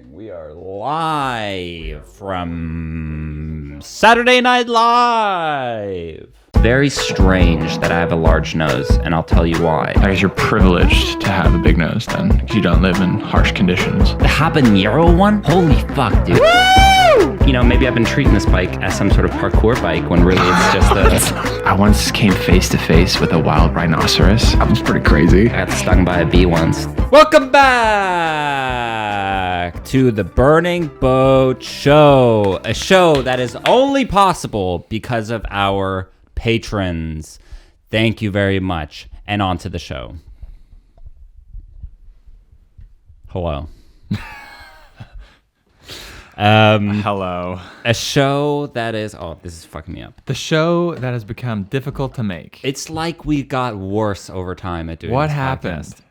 We are live from Saturday Night Live. Very strange that I have a large nose, and I'll tell you why. I guess you're privileged to have a big nose then, because you don't live in harsh conditions. The habanero one? Holy fuck, dude. Woo! You know, maybe I've been treating this bike as some sort of parkour bike when really it's just a... I once came face to face with a wild rhinoceros. That was pretty crazy. I got stung by a bee once. Welcome back to the Burning Boat Show. A show that is only possible because of our patrons. Thank you very much. And on to the show. Hello. Hello. A show that is... Oh, this is fucking me up. The show that has become difficult to make. It's like we got worse over time at doing What this happened? podcast.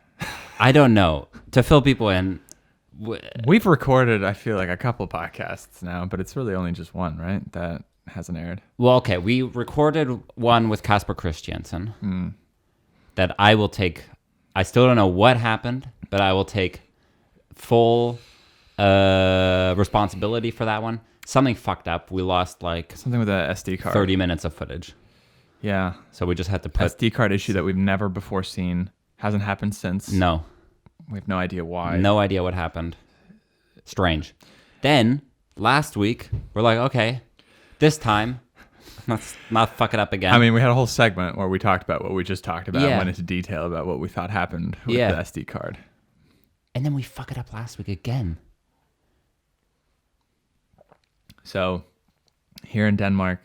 I don't know. To fill people in... We've recorded, I feel like, a couple podcasts now, but it's really only just one, right? That hasn't aired. Well, okay. We recorded one with Casper Christiansen that I will take... I still don't know what happened, but I will take full... responsibility for that one. Something fucked up. We lost like something with a SD card. 30 minutes of footage. Yeah. So we just had to put SD card issue that we've never before seen. Hasn't happened since. No. We have no idea why. No idea what happened. Strange. Then last week we're like, okay, this time let's not fuck it up again. I mean, we had a whole segment where we talked about what we just talked about. Yeah. Went into detail about what we thought happened with the SD card. And then we fuck it up last week again. So, here in Denmark,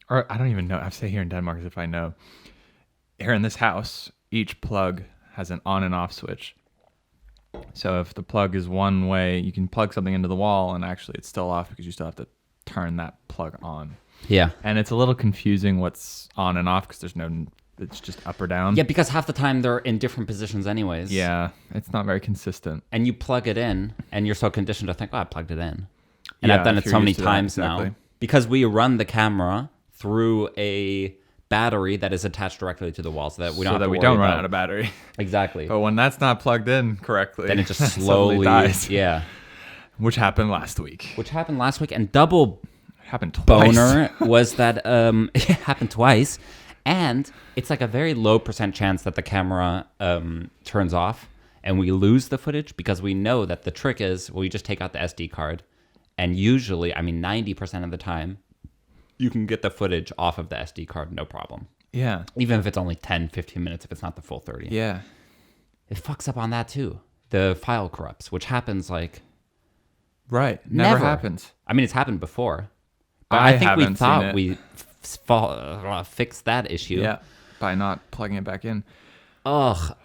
or I don't even know, I say here in Denmark as if I know. Here in this house, each plug has an on and off switch. So if the plug is one way, you can plug something into the wall and actually it's still off because you still have to turn that plug on. Yeah. And it's a little confusing what's on and off because it's just up or down. Yeah, because half the time they're in different positions anyways. Yeah, it's not very consistent. And you plug it in and you're so conditioned to think, oh, I plugged it in. And Yeah, I've done if it you're so many used to that, times exactly. now because we run the camera through a battery that is attached directly to the wall so that we don't have to worry run about... out of battery. Exactly. But when that's not plugged in correctly, Then it just suddenly slowly dies. Yeah. Which happened last week. Which happened last week. And double Happened twice. boner was that it happened twice. And it's like a very low % chance that the camera turns off and we lose the footage because we know that the trick is we just take out the SD card. And usually, 90% of the time, you can get the footage off of the SD card, no problem. Yeah. Even if it's only 10, 15 minutes, if it's not the full 30. Yeah. It fucks up on that too. The file corrupts, which happens like... Right. Never. Never happens. It's happened before. But I I think we haven't thought seen it. we fixed that issue. Yeah. By not plugging it back in. Ugh.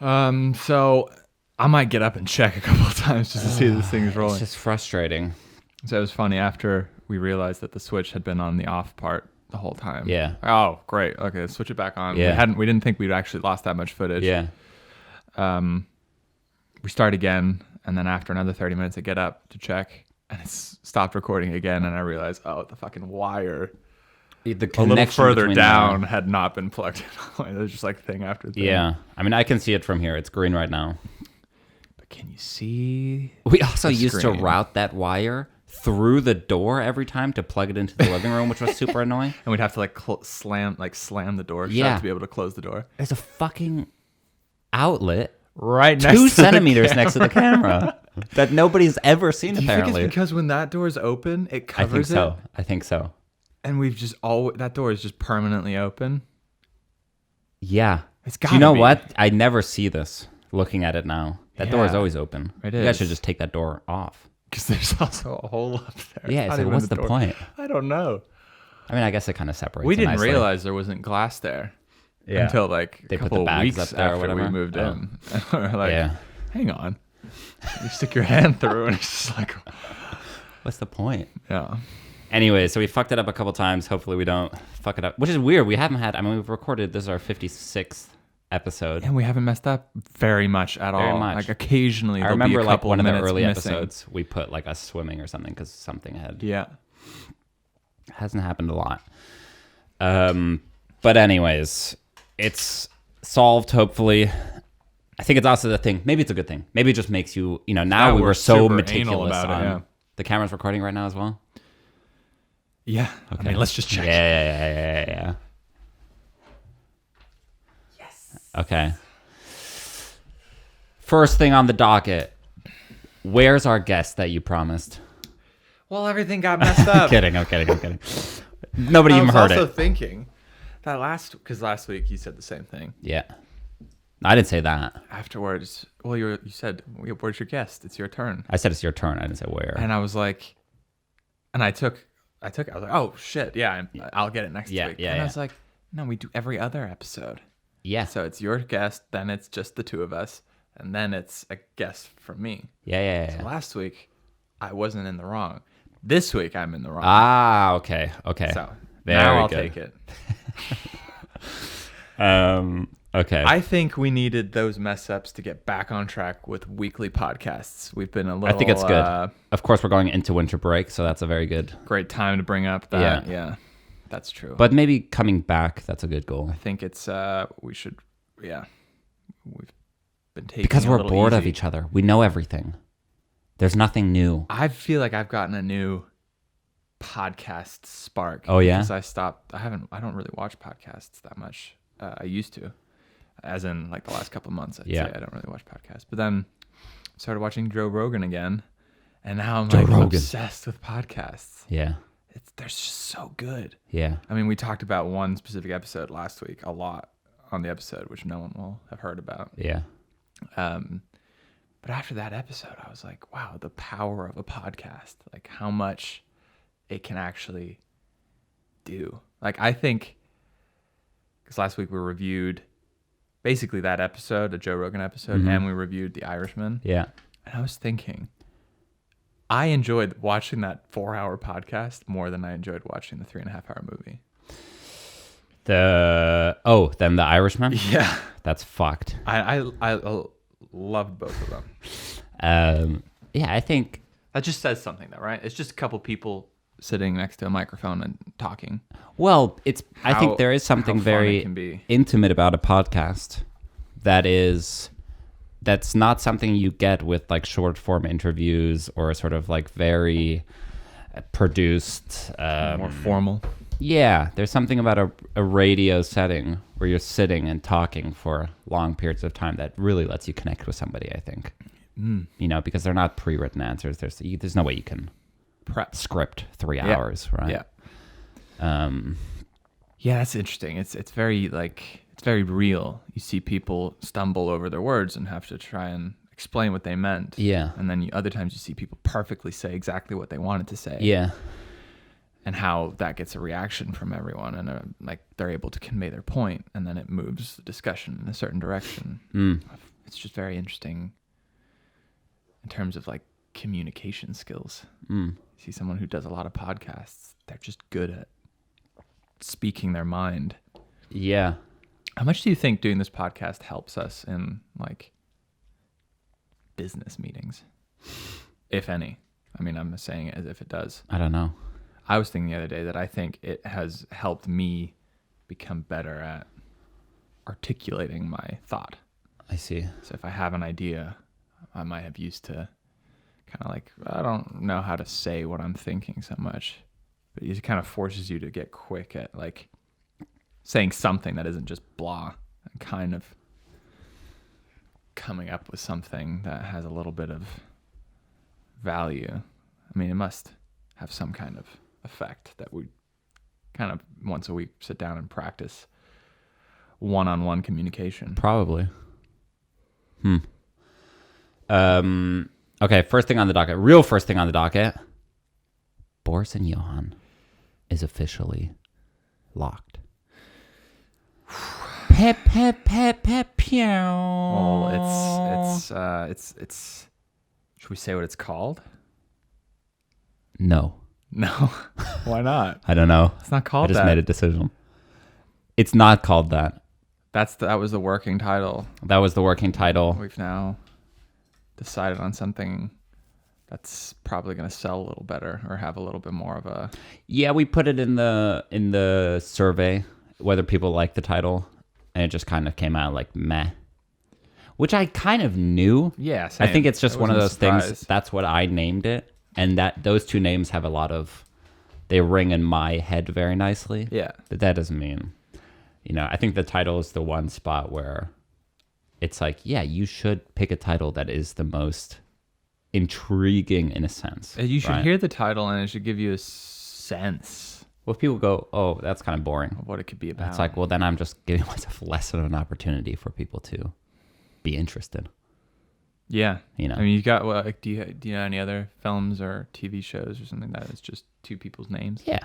So I might get up and check a couple of times just to see if this thing is It's rolling. just frustrating. So it was funny after we realized that the switch had been on the off part the whole time. Yeah. Oh, great. Okay, let's switch it back on. Yeah. We didn't think we'd actually lost that much footage. Yeah. We start again, and then after another 30 minutes, I get up to check, and it's stopped recording again, and I realized, oh, the fucking wire The a little connection further between down had not been plugged in. It was just like thing after thing. Yeah. I can see it from here. It's green right now. But can you see? We also the used to screen? route that wire through the door every time to plug it into the living room, which was super annoying. And we'd have to slam the door Yeah. shut to be able to close the door. There's a fucking outlet Right next 2 to the centimeters next to the camera that nobody's ever seen, Do you apparently. think it's because when that door is open, it covers I think so. and we've just that door is just permanently open? Yeah. It's Do gotta you know be. what? I never see this looking at it now. That door is Yeah, always open. it You guys should is. just take that door off. Because there's also a hole up there. Yeah, Not so even what's the door. point? I don't know. I guess it kind of separates. We it didn't nicely. realize there wasn't glass there Yeah. until like They a put couple the of bags weeks up there or after we whatever? moved Oh. in. And we're like, Yeah. hang on. You stick your hand through and it's just like, What's the point? yeah. Anyway, so we fucked it up a couple times. Hopefully we don't fuck it up. Which is weird. We haven't had... we've recorded... This is our 56th episode. And we haven't messed up very much at Very all. much. Like occasionally I there'll be remember a like couple one of the minutes early missing. episodes, we put like us swimming or something because something had... Yeah. Hasn't happened a lot. But anyways, it's solved, hopefully. I think it's also the thing. Maybe it's a good thing. Maybe it just makes you, now Now we we're were so super meticulous anal about it, on yeah. the camera's recording right now as well. Yeah. Okay. I mean, let's just check. Yeah. Yes. Okay. First thing on the docket. Where's our guest that you promised? Well, everything got messed up. I'm kidding. Nobody even heard I was also it. thinking that because last week you said the same thing. Yeah. I didn't say that. Afterwards, well, you said, "Where's your guest? It's your turn." I said it's your turn. I didn't say where. And I was like, and I took. I was like, "Oh shit, yeah, I'll get it next week." And I was like, "No, we do every other episode." Yeah. So it's your guest, then it's just the two of us, and then it's a guest from me. Yeah. So last week, I wasn't in the wrong. This week, I'm in the wrong. Ah, okay. So Very now I'll good. take it. Okay. I think we needed those mess ups to get back on track with weekly podcasts. We've been a little. I think it's good. Of course, we're going into winter break, so that's a very good. Great time to bring up that. Yeah, that's true. But maybe coming back, that's a good goal. I think it's we should. Yeah, we've been taking Because it a we're little bored of easy. each other. We know everything. There's nothing new. I feel like I've gotten a new podcast spark. Oh, yeah? Because I stopped. I don't really watch podcasts that much. I used to, as in like the last couple of months. I'd say I don't really watch podcasts. But then I started watching Joe Rogan again, and now I'm like obsessed with podcasts. Yeah. They're just so good. Yeah. I mean, we talked about one specific episode last week a lot on the episode, which no one will have heard about. Yeah. But after that episode, I was like, wow, the power of a podcast, like how much it can actually do. Like, I think, because last week we reviewed basically that episode, the Joe Rogan episode, and we reviewed The Irishman. Yeah. And I was thinking, I enjoyed watching that 4-hour podcast more than I enjoyed watching the 3.5-hour movie. Then The Irishman? Yeah. That's fucked. I loved both of them. Yeah, I think. That just says something, though, right? It's just a couple people sitting next to a microphone and talking. Well, I think there is something how fun it very can be. intimate about a podcast that's not something you get with like short form interviews or sort of like very produced More formal. Yeah, there's something about a radio setting where you're sitting and talking for long periods of time that really lets you connect with somebody, I think. Because they're not pre-written answers. There's no way you can Prep. script 3 hours, right? Yeah. Yeah, that's interesting. It's very it's very real. You see people stumble over their words and have to try and explain what they meant. Yeah. And then other times you see people perfectly say exactly what they wanted to say. Yeah. And how that gets a reaction from everyone, and they're able to convey their point, and then it moves the discussion in a certain direction. It's just very interesting in terms of like communication skills. You see someone who does a lot of podcasts, they're just good at speaking their mind. Yeah. How much do you think doing this podcast helps us in like business meetings, if any? I mean, I'm saying it as if it does. I don't know. I was thinking the other day that I think it has helped me become better at articulating my thought. I see. So if I have an idea, I might have used to kind of like, I don't know how to say what I'm thinking so much, but it kind of forces you to get quick at like saying something that isn't just blah, and kind of coming up with something that has a little bit of value. I mean, it must have some kind of effect that we kind of once a week sit down and practice one-on-one communication. Probably. Okay, first thing on the docket. Real first thing on the docket. Boris and Johan is officially locked. Pep, pep, pep, pep, pew. Well, it's. Should we say what it's called? No. No. Why not? I don't know. It's not I called just that. made a decision. It's not called that. That was the working title. That was the working title. We've now decided on something that's probably going to sell a little better or have a little bit more of a. Yeah, we put it in the survey whether people like the title, and it just kind of came out like meh. which I kind of knew. Yeah, I same. think it's just It one of wasn't those a things. surprise. That's what I named it, and that those two names have a lot of. They ring in my head very nicely. Yeah. But that doesn't mean, I think the title is the one spot where it's like, yeah, you should pick a title that is the most intriguing in a sense. You should right? hear the title and it should give you a sense Well, if people go, oh, that's kind of boring. of what it could be about. It's like, well, then I'm just giving myself less of an opportunity for people to be interested. Yeah. I mean, you got, well, like, do you know any other films or TV shows or something that is just two people's names? Yeah.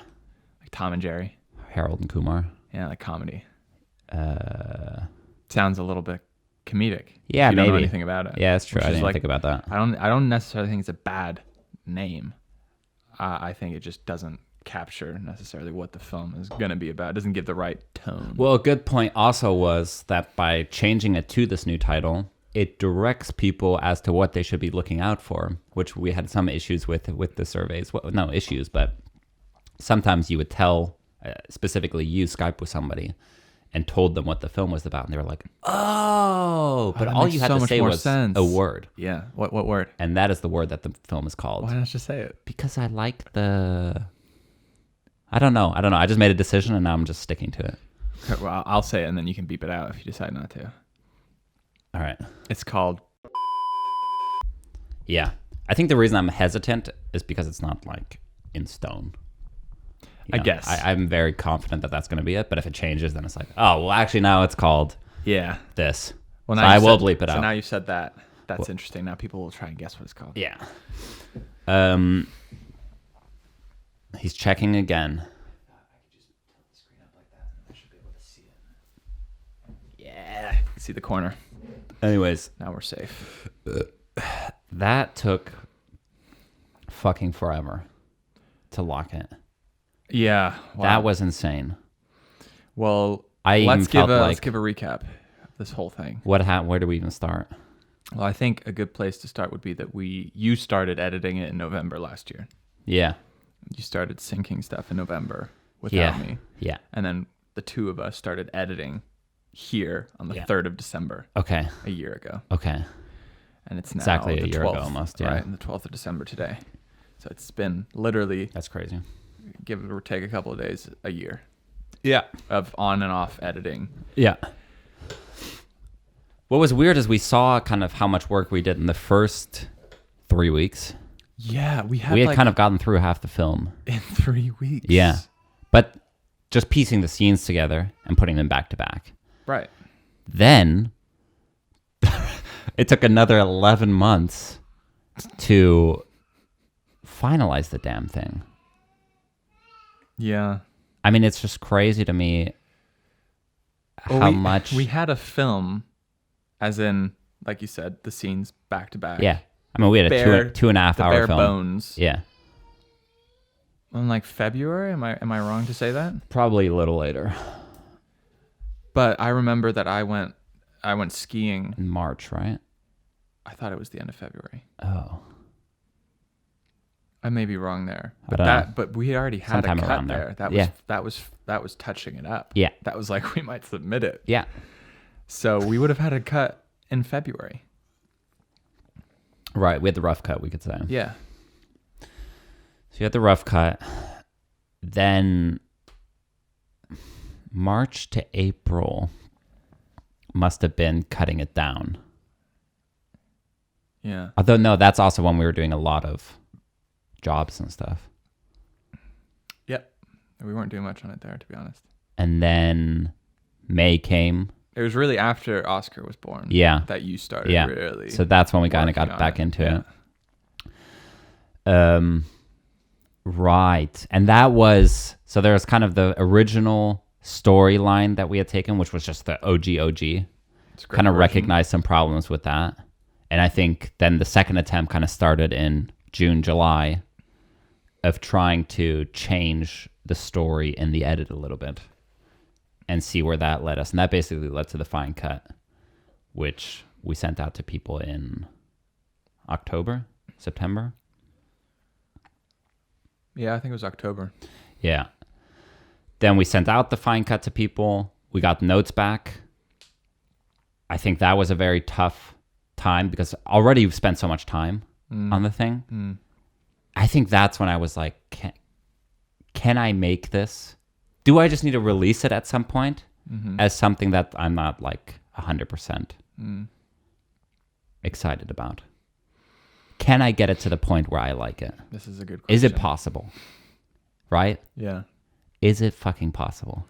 Like Tom and Jerry. Harold and Kumar. Yeah, like comedy. Sounds a little bit comedic. Yeah, if you maybe. don't know anything about it. Yeah, that's true. Which I is didn't like- think about that. I don't necessarily think it's a bad name. I think it just doesn't capture necessarily what the film is going to be about. It doesn't give the right tone. Well, a good point also was that by changing it to this new title, it directs people as to what they should be looking out for, which we had some issues with the surveys. Well, no issues, but sometimes you would tell, specifically you Skype with somebody and told them what the film was about, and they were like, oh, but that all makes you had so to much say more was sense. a word, Yeah. What word? and that is the word that the film is called. Why not just say it? Because I like I don't know. I just made a decision, and now I'm just sticking to it. Okay, well, I'll say it and then you can beep it out if you decide not to. All right. It's called... Yeah. I think the reason I'm hesitant is because it's not like in stone. I guess. I'm very confident that that's going to be it. But if it changes, then it's like, oh, well, actually, now it's called Yeah. this. Well, So now I you will said- bleep it So out. now you said that. That's interesting. Now people will try and guess what it's called. Yeah. He's checking again. Yeah. You see the corner. Anyways, Now we're safe. that took fucking forever to lock it. Yeah. Wow. That was insane. Well, I even let's give felt let's like- give a recap of this whole thing. Where do we even start? Well, I think a good place to start would be that you started editing it in November last year. Yeah. You started syncing stuff in November without me. Yeah. And then the two of us started editing here on the 3rd of December Okay. a year ago. Okay. And it's now Exactly a the year 12th, ago almost, yeah. Right, and the 12th of December today. So it's been literally, That's crazy. give or take a couple of days, a year Yeah. of on and off editing. Yeah. What was weird is we saw kind of how much work we did in the first 3 weeks. Yeah, we had We had like kind of gotten through half the film. in 3 weeks. Yeah. But just piecing the scenes together and putting them back to back. Right. Then it took another 11 months to finalize the damn thing. Yeah. I mean, it's just crazy to me Well, how we, much. we had a film, as in, like you said, the scenes back to back. Yeah. I mean, we had a Bare- two and a half the hour bare film. bones. Yeah. In like February, am I wrong to say that? Probably a little later. But I remember that I went skiing. In March, right? I thought it was the end of February. Oh. I may be wrong there. I But don't know. but we already had Sometime a cut around there. there. That was touching it up. Yeah. That was like we might submit it. Yeah. So we would have had a cut in February. Right. We had the rough cut, we could say. Yeah. So you had the rough cut. Then March to April must have been cutting it down. Yeah. Although, no, that's also when we were doing a lot of jobs and stuff. Yep. We weren't doing much on it there, to be honest. And then May came. It was really after Oscar was born. Yeah. That you started Yeah. really. So that's when we kind of working got on back into Yeah. it. Right. And that was, so there was kind of the original storyline that we had taken, which was just the OG. It's a great Kind of version. recognized some problems with that. And I think then the second attempt kind of started in June, July of trying to change the story in the edit a little bit and see where that led us. And that basically led to the fine cut, which we sent out to people in October, September. Yeah, I think it was October. Yeah. Then we sent out the fine cut to people. We got notes back. I think that was a very tough time because already you've spent so much time on the thing. I think that's when I was like, can I make this? Do I just need to release it at some point as something that I'm not like 100% excited about? Can I get it to the point where I like it? This is a good question. Is it possible? Right? Yeah. Is it fucking possible?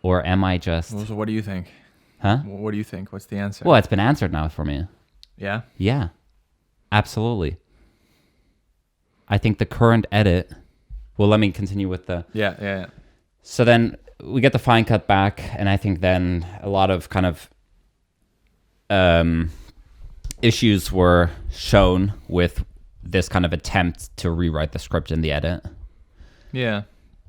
Or am I just... Well, so what do you think? Huh? What do you think? What's the answer? Well, it's been answered now for me. Yeah? Yeah. Absolutely. I think the current edit... Well, let me continue with the... Yeah. So then we get the fine cut back, and I think then a lot of kind of issues were shown with this kind of attempt to rewrite the script in the edit. Yeah.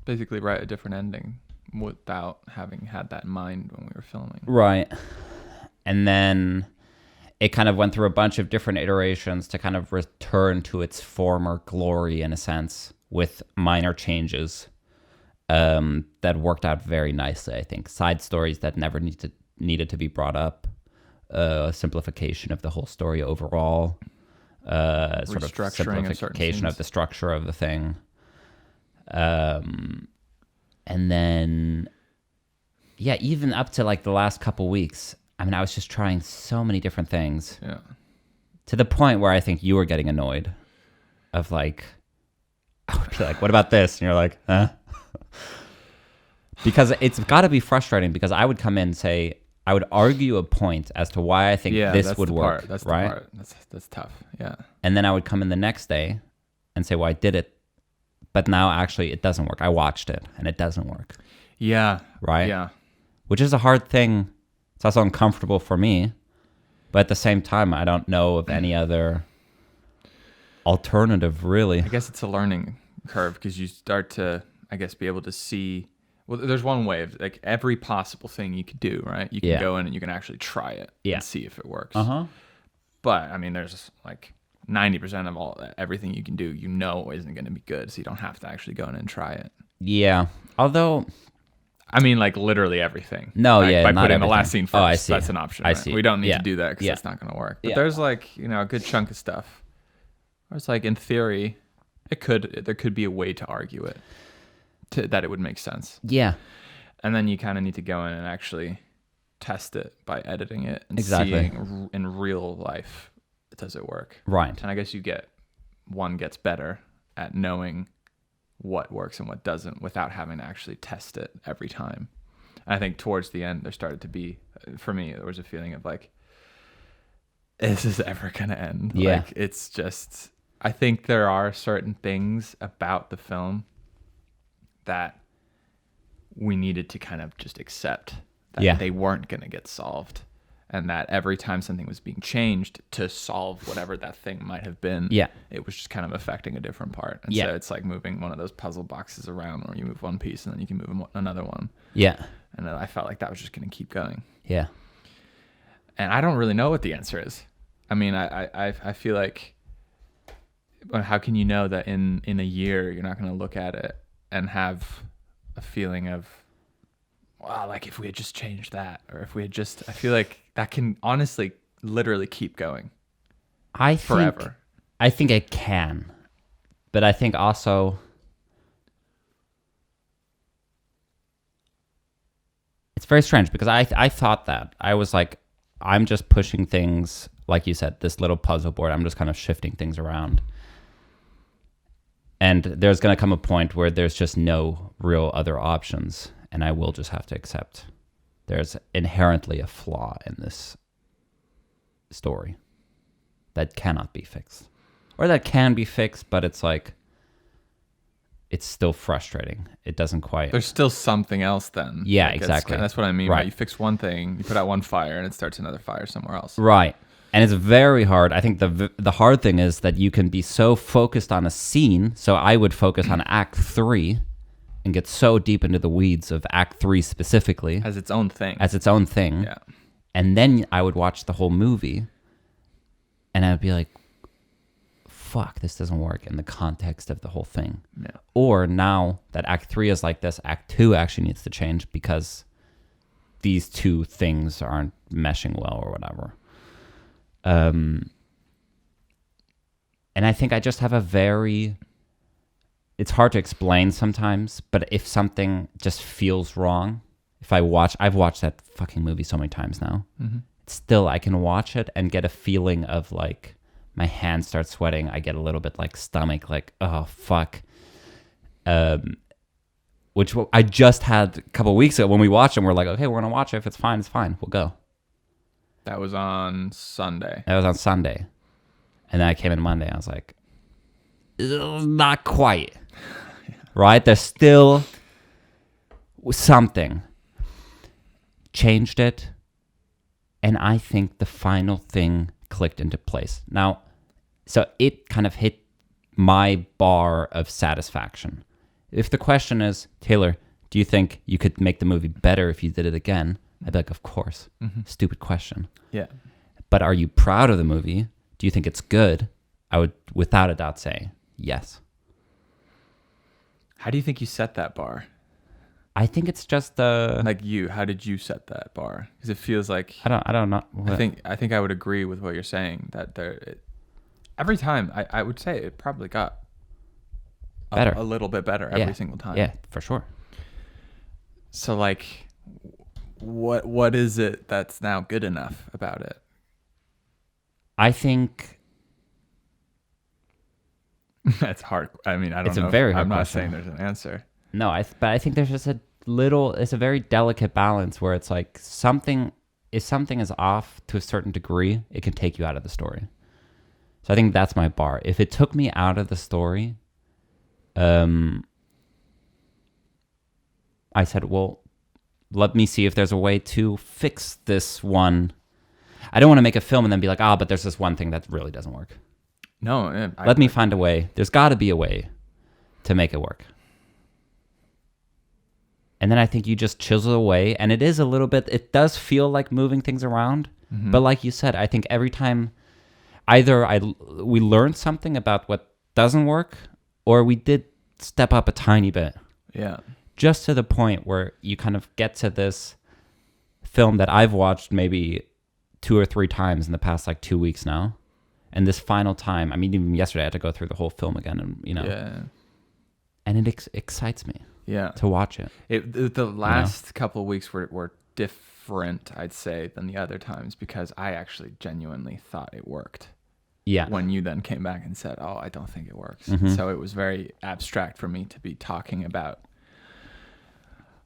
Basically write a different ending without having had that in mind when we were filming. Right. And then it kind of went through a bunch of different iterations to kind of return to its former glory in a sense with minor changes that worked out very nicely, I think. Side stories that never needed to be brought up. Simplification of the whole story overall. Sort of simplification of the structure of the thing. And then, yeah, even up to like the last couple weeks, I mean, I was just trying so many different things. Yeah. To the point where I think you were getting annoyed of like, I would be like, what about this? And you're like, huh? Because it's got to be frustrating because I would come in and say, I would argue a point as to why I think this would work. That's right? the part. That's tough. Yeah. And then I would come in the next day and say, well, I did it. But now actually it doesn't work. I watched it and it doesn't work. Yeah. Right? Yeah. Which is a hard thing. It's also uncomfortable for me. But at the same time, I don't know of any other alternative, really. I guess it's a learning curve because you start to, I guess, be able to see. Well, there's one way of like every possible thing you could do, right? You can go in and you can actually try it and see if it works. But I mean, there's like 90% of everything you can do, isn't going to be good. So you don't have to actually go in and try it. Yeah. Although, I mean, like literally everything. No, right? yeah, By not putting everything. the last scene first. Oh, I see. That's an option. I Right? see. We don't need Yeah. to do that because Yeah. that's not going to work. But Yeah. there's like, a good chunk of stuff where it's like, in theory, there could be a way to argue it, that it would make sense. Yeah. And then you kind of need to go in and actually test it by editing it and Exactly. seeing in real life, does it work? Right. And I guess one gets better at knowing what works and what doesn't without having to actually test it every time. And I think towards the end, there started to be, for me, there was a feeling of like, is this ever going to end? Yeah. Like, it's just, I think there are certain things about the film that we needed to kind of just accept that they weren't going to get solved. And that every time something was being changed to solve whatever that thing might have been, it was just kind of affecting a different part. And so it's like moving one of those puzzle boxes around where you move one piece and then you can move another one. Yeah. And then I felt like that was just going to keep going. Yeah. And I don't really know what the answer is. I mean, I feel like, how can you know that in a year you're not going to look at it and have a feeling of, wow, like if we had just changed that, or if we had just, I feel like that can honestly literally keep going forever. I think it can, but I think also it's very strange because I thought that I was like, I'm just pushing things, like you said, this little puzzle board, I'm just kind of shifting things around. And there's going to come a point where there's just no real other options. And I will just have to accept there's inherently a flaw in this story that cannot be fixed. Or that can be fixed, but it's like, it's still frustrating. It doesn't quite... There's still something else then. Yeah, like exactly. That's what I mean. Right. You fix one thing, you put out one fire, and it starts another fire somewhere else. Right. And it's very hard. I think the hard thing is that you can be so focused on a scene. So I would focus on Act 3 and get so deep into the weeds of Act 3 specifically. As its own thing. Yeah. And then I would watch the whole movie and I would be like, fuck, this doesn't work in the context of the whole thing. Or now that Act 3 is like this, Act 2 actually needs to change because these two things aren't meshing well or whatever. And I think I just have it's hard to explain sometimes, but if something just feels wrong, I've watched that fucking movie so many times now. Mm-hmm. Still, I can watch it and get a feeling of like my hands start sweating. I get a little bit like stomach, like, oh, fuck. Which I just had a couple of weeks ago when we watched it. We're like, okay, we're going to watch it. If it's fine, we'll go. That was on Sunday. That was on Sunday. And then I came in Monday. I was like, not quite. Yeah. Right? There's still something. Changed it. And I think the final thing clicked into place. Now, so it kind of hit my bar of satisfaction. If the question is, Taylor, do you think you could make the movie better if you did it again? I'd be like, of course. Mm-hmm. Stupid question. Yeah. But are you proud of the movie? Do you think it's good? I would, without a doubt, say yes. How do you think you set that bar? I think it's just like you. How did you set that bar? Because it feels like I don't know. What? I think I would agree with what you're saying. That every time I would say it probably got better, a little bit better every single time. Yeah, for sure. So like, what is it that's now good enough about it? I think that's hard. I mean, I don't know. It's a very hard I'm not question. saying there's an answer. No, but I think there's just it's a very delicate balance where it's like if something is off to a certain degree, it can take you out of the story. So I think that's my bar. If it took me out of the story, I said, well, let me see if there's a way to fix this one. I don't want to make a film and then be like, but there's this one thing that really doesn't work. No. Let me find a way. There's got to be a way to make it work. And then I think you just chisel away. And it is a little bit, it does feel like moving things around. Mm-hmm. But like you said, I think every time either we learned something about what doesn't work, or we did step up a tiny bit. Yeah. Just to the point where you kind of get to this film that I've watched maybe 2 or 3 times in the past like 2 weeks now. And this final time, I mean, even yesterday I had to go through the whole film again, and Yeah. And it excites me. Yeah. To watch it. The last couple of weeks were different, I'd say, than the other times, because I actually genuinely thought it worked. Yeah. When you then came back and said, I don't think it works. Mm-hmm. So it was very abstract for me to be talking about,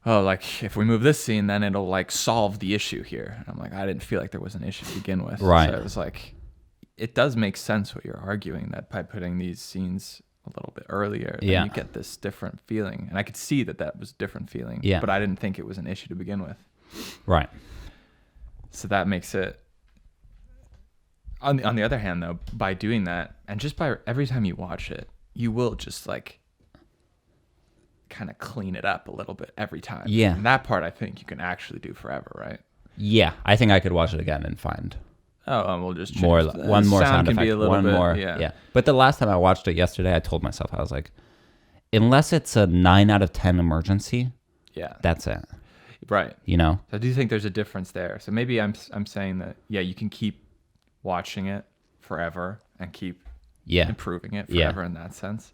like, if we move this scene, then it'll like solve the issue here. And I'm like, I didn't feel like there was an issue to begin with. Right. So it was like, it does make sense what you're arguing, that by putting these scenes a little bit earlier, then you get this different feeling. And I could see that was a different feeling. Yeah. But I didn't think it was an issue to begin with. Right. So that makes it. On the other hand, though, by doing that, and just by every time you watch it, you will just like kind of clean it up a little bit every time. Yeah. And that part, I think you can actually do forever, right? Yeah. I think I could watch it again and find we'll just change one more sound can effect. Be a little one bit, more. Yeah. But the last time I watched it yesterday, I told myself, I was like, unless it's a 9 out of 10 emergency, that's it. Right. So I do think there's a difference there. So maybe I'm saying that, you can keep watching it forever and keep improving it forever in that sense.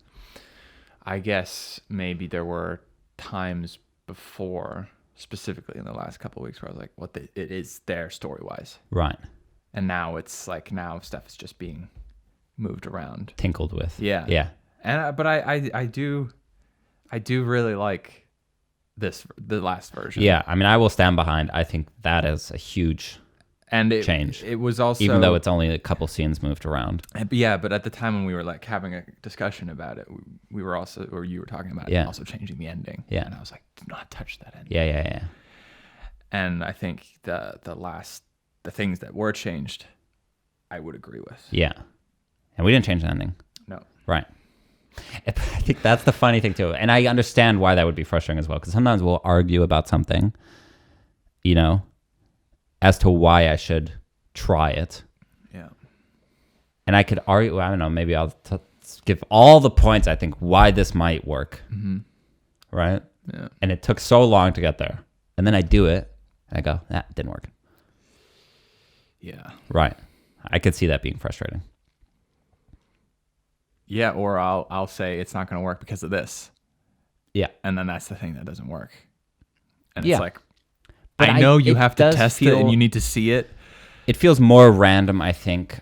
I guess maybe there were times before, specifically in the last couple of weeks, where I was like, it is there story-wise. Right. And now it's like, now stuff is just being moved around. Tinkled with. Yeah. Yeah. And but I do really like the last version. Yeah. I mean, I will stand behind. I think that is a huge change. It was also, even though it's only a couple scenes moved around. Yeah, but at the time when we were like having a discussion about it, we were also, or you were talking about it, also changing the ending. Yeah. And I was like, do not touch that ending. Yeah. And I think the things that were changed, I would agree with. Yeah. And we didn't change the ending. No. Right. I think that's the funny thing too. And I understand why that would be frustrating as well, because sometimes we'll argue about something, as to why I should try it. Yeah. And I could argue, I don't know, maybe I'll give all the points I think why this might work. Mm-hmm. Right? Yeah. And it took so long to get there. And then I do it. And I go, that didn't work. Yeah. Right. I could see that being frustrating. Yeah, or I'll say it's not going to work because of this. Yeah. And then that's the thing that doesn't work. And Yeah. it's like, But I know you it have to does test it feel- and you need to see it. It feels more random, I think.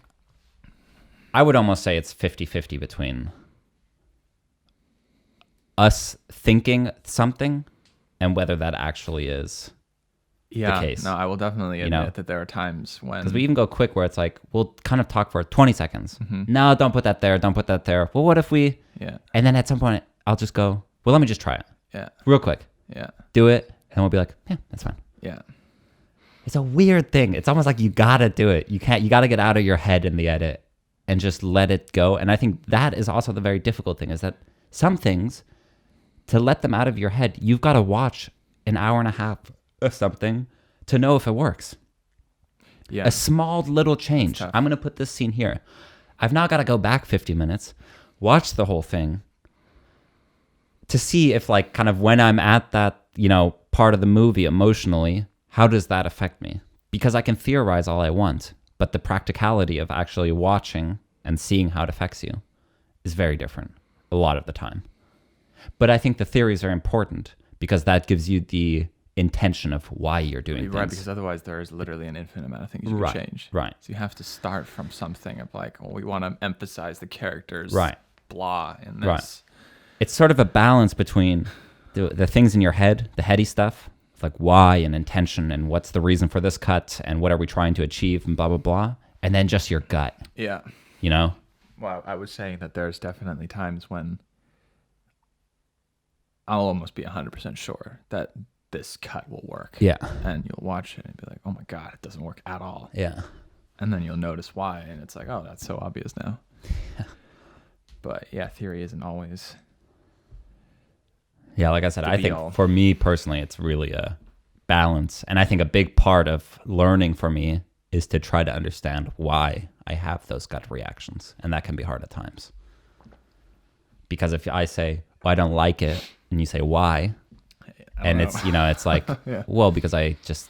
I would almost say it's 50-50 between us thinking something and whether that actually is Yeah, the case. no, I will definitely admit know? that there are times when Because we even go quick where it's like, we'll kind of talk for 20 seconds. No, don't put that there. Don't put that there. Well, what if we... yeah, And then at some point, I'll just go, well, let me just try it. yeah, Real quick. yeah, Do it. And we'll be like, yeah, that's fine. yeah, It's a weird thing. It's almost like you got to do it. You got to get out of your head in the edit and just let it go. And I think that is also the very difficult thing, is that some things, to let them out of your head, you've got to watch an hour and a half of something to know if it works. yeah. A small little change. tough. I'm going to put this scene here. I've now got to go back 50 minutes, watch the whole thing to see if, like, kind of when I'm at that, part of the movie emotionally, how does that affect me? Because I can theorize all I want, but the practicality of actually watching and seeing how it affects you is very different a lot of the time. But I think the theories are important because that gives you the intention of why you're doing things. Right, because otherwise there is literally an infinite amount of things you can change. Right. So you have to start from something of like, we want to emphasize the character's blah in this. Right. It's sort of a balance between the things in your head, the heady stuff, like why and intention and what's the reason for this cut and what are we trying to achieve and blah, blah, blah. And then just your gut, Yeah. Well, I was saying that there's definitely times when I'll almost be 100% sure that this cut will work. Yeah. And you'll watch it and be like, oh my God, it doesn't work at all. Yeah. And then you'll notice why. And it's like, oh, that's so obvious now. Yeah. But yeah, theory isn't always. Yeah, like I said, The I be think all. for me personally, it's really a balance. And I think a big part of learning for me is to try to understand why I have those gut reactions. And that can be hard at times. Because if I say, well, I don't like it, and you say, why? And it's, it's like, Yeah. well, because I just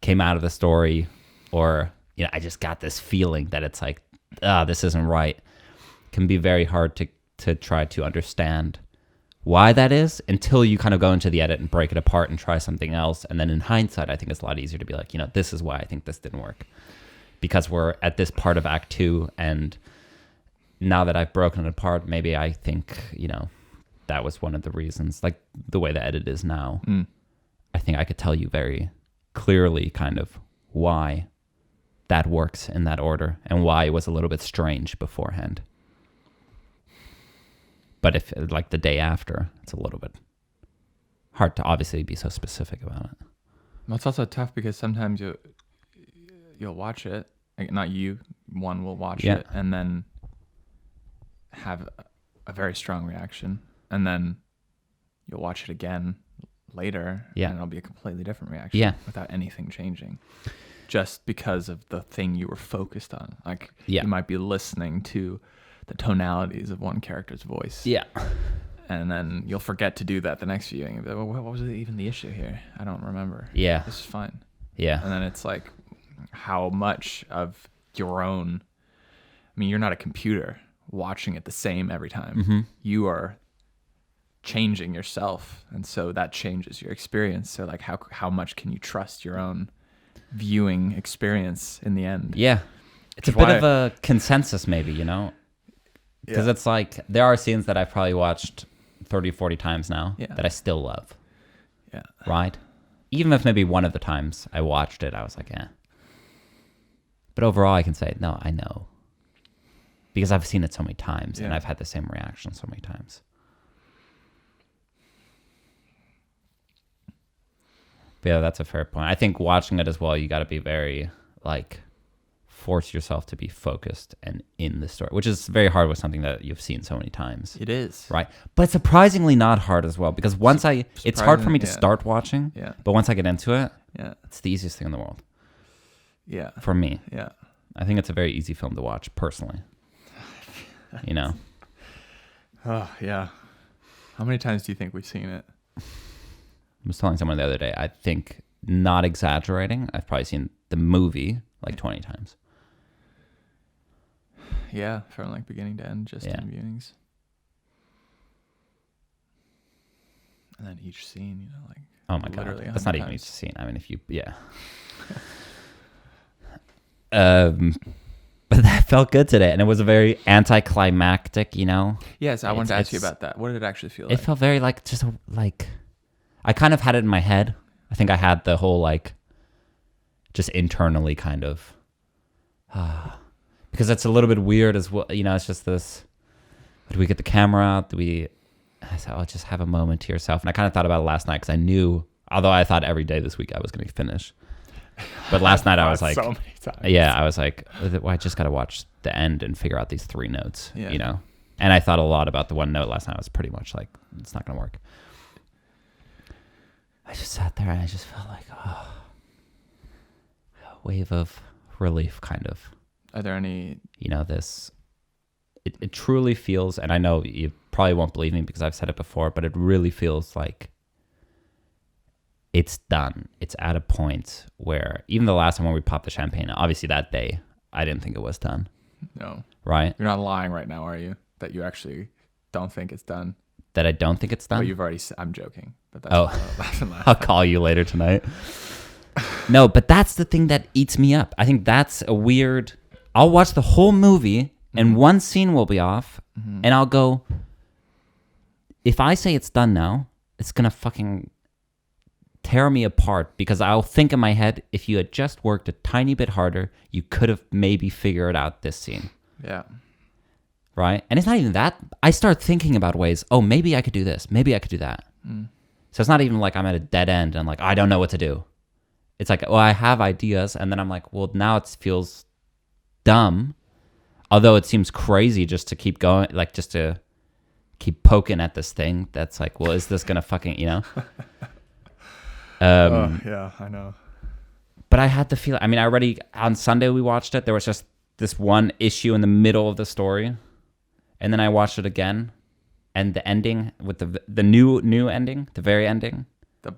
came out of the story, or, I just got this feeling that it's like, this isn't right. It can be very hard to try to understand why that is until you kind of go into the edit and break it apart and try something else. And then in hindsight, I think it's a lot easier to be like, this is why I think this didn't work. Because we're at this part of Act 2, and now that I've broken it apart, maybe I think, that was one of the reasons, like the way the edit is now. I think I could tell you very clearly kind of why that works in that order and why it was a little bit strange beforehand. But if, like, the day after, it's a little bit hard to obviously be so specific about it. Well, it's also tough because sometimes you'll watch it, like, not you, one will watch it and then have a very strong reaction, and then you'll watch it again later and it'll be a completely different reaction without anything changing, just because of the thing you were focused on. Like, you might be listening to the tonalities of one character's voice. Yeah. And then you'll forget to do that the next viewing. You'll be like, well, what was even the issue here? I don't remember. Yeah. This is fine. Yeah. And then it's like, how much of your own... I mean, you're not a computer watching it the same every time. Mm-hmm. You are changing yourself. And so that changes your experience. So, like, how much can you trust your own viewing experience in the end? Yeah. It's a bit of a consensus, maybe, Because it's like, there are scenes that I've probably watched 30, 40 times now that I still love. Yeah. Right? Even if maybe one of the times I watched it, I was like, eh. But overall, I can say, no, I know. Because I've seen it so many times and I've had the same reaction so many times. But yeah, that's a fair point. I think watching it as well, you got to be very, like... force yourself to be focused and in the story, which is very hard with something that you've seen so many times. It is. Right? But surprisingly not hard as well, because once it's hard for me to start watching, but once I get into it, it's the easiest thing in the world. Yeah. For me. Yeah. I think it's a very easy film to watch, personally. Oh, yeah. How many times do you think we've seen it? I was telling someone the other day, I think not exaggerating, I've probably seen the movie like 20 times. Yeah, from like beginning to end, just in viewings. And then each scene, you know, like, oh my god, that's not even each scene. I mean, if you but that felt good today, and it was a very anticlimactic, you know. Yes, I wanted to ask you about that. What did it actually feel like? It felt very like just like I kind of had it in my head. I think I had the whole like just internally kind of because it's a little bit weird as well, you know. It's just this: do we get the camera out? I said, "Oh, just have a moment to yourself." And I kind of thought about it last night because I knew, although I thought every day this week I was going to finish, but last night I was like, so many times. Yeah, I was like, well, I just got to watch the end and figure out these 3 notes, you know. And I thought a lot about the one note last night. I was pretty much like, it's not going to work. I just sat there and I just felt like, a wave of relief, kind of. Are there any, you know, this? It truly feels, and I know you probably won't believe me because I've said it before, but it really feels like it's done. It's at a point where even the last time when we popped the champagne, obviously that day, I didn't think it was done. No. Right? You're not lying right now, are you? That you actually don't think it's done? That I don't think it's done? Well, you've already I'm joking. But that's I'll call you later tonight. No, but that's the thing that eats me up. I think that's a weird... I'll watch the whole movie and one scene will be off and I'll go, if I say it's done now, it's going to fucking tear me apart because I'll think in my head, if you had just worked a tiny bit harder, you could have maybe figured out this scene. Yeah. Right? And it's not even that. I start thinking about ways, oh, maybe I could do this. Maybe I could do that. So it's not even like I'm at a dead end and I'm like, I don't know what to do. It's like, well, I have ideas. And then I'm like, well, now it feels dumb. Although it seems crazy just to keep going, like just to keep poking at this thing. That's like, well, is this going to fucking, you know? Yeah, I know. But I had the feeling, I mean, I already, on Sunday we watched it. There was just this one issue in the middle of the story. And then I watched it again. And the ending with the new ending, the very ending. The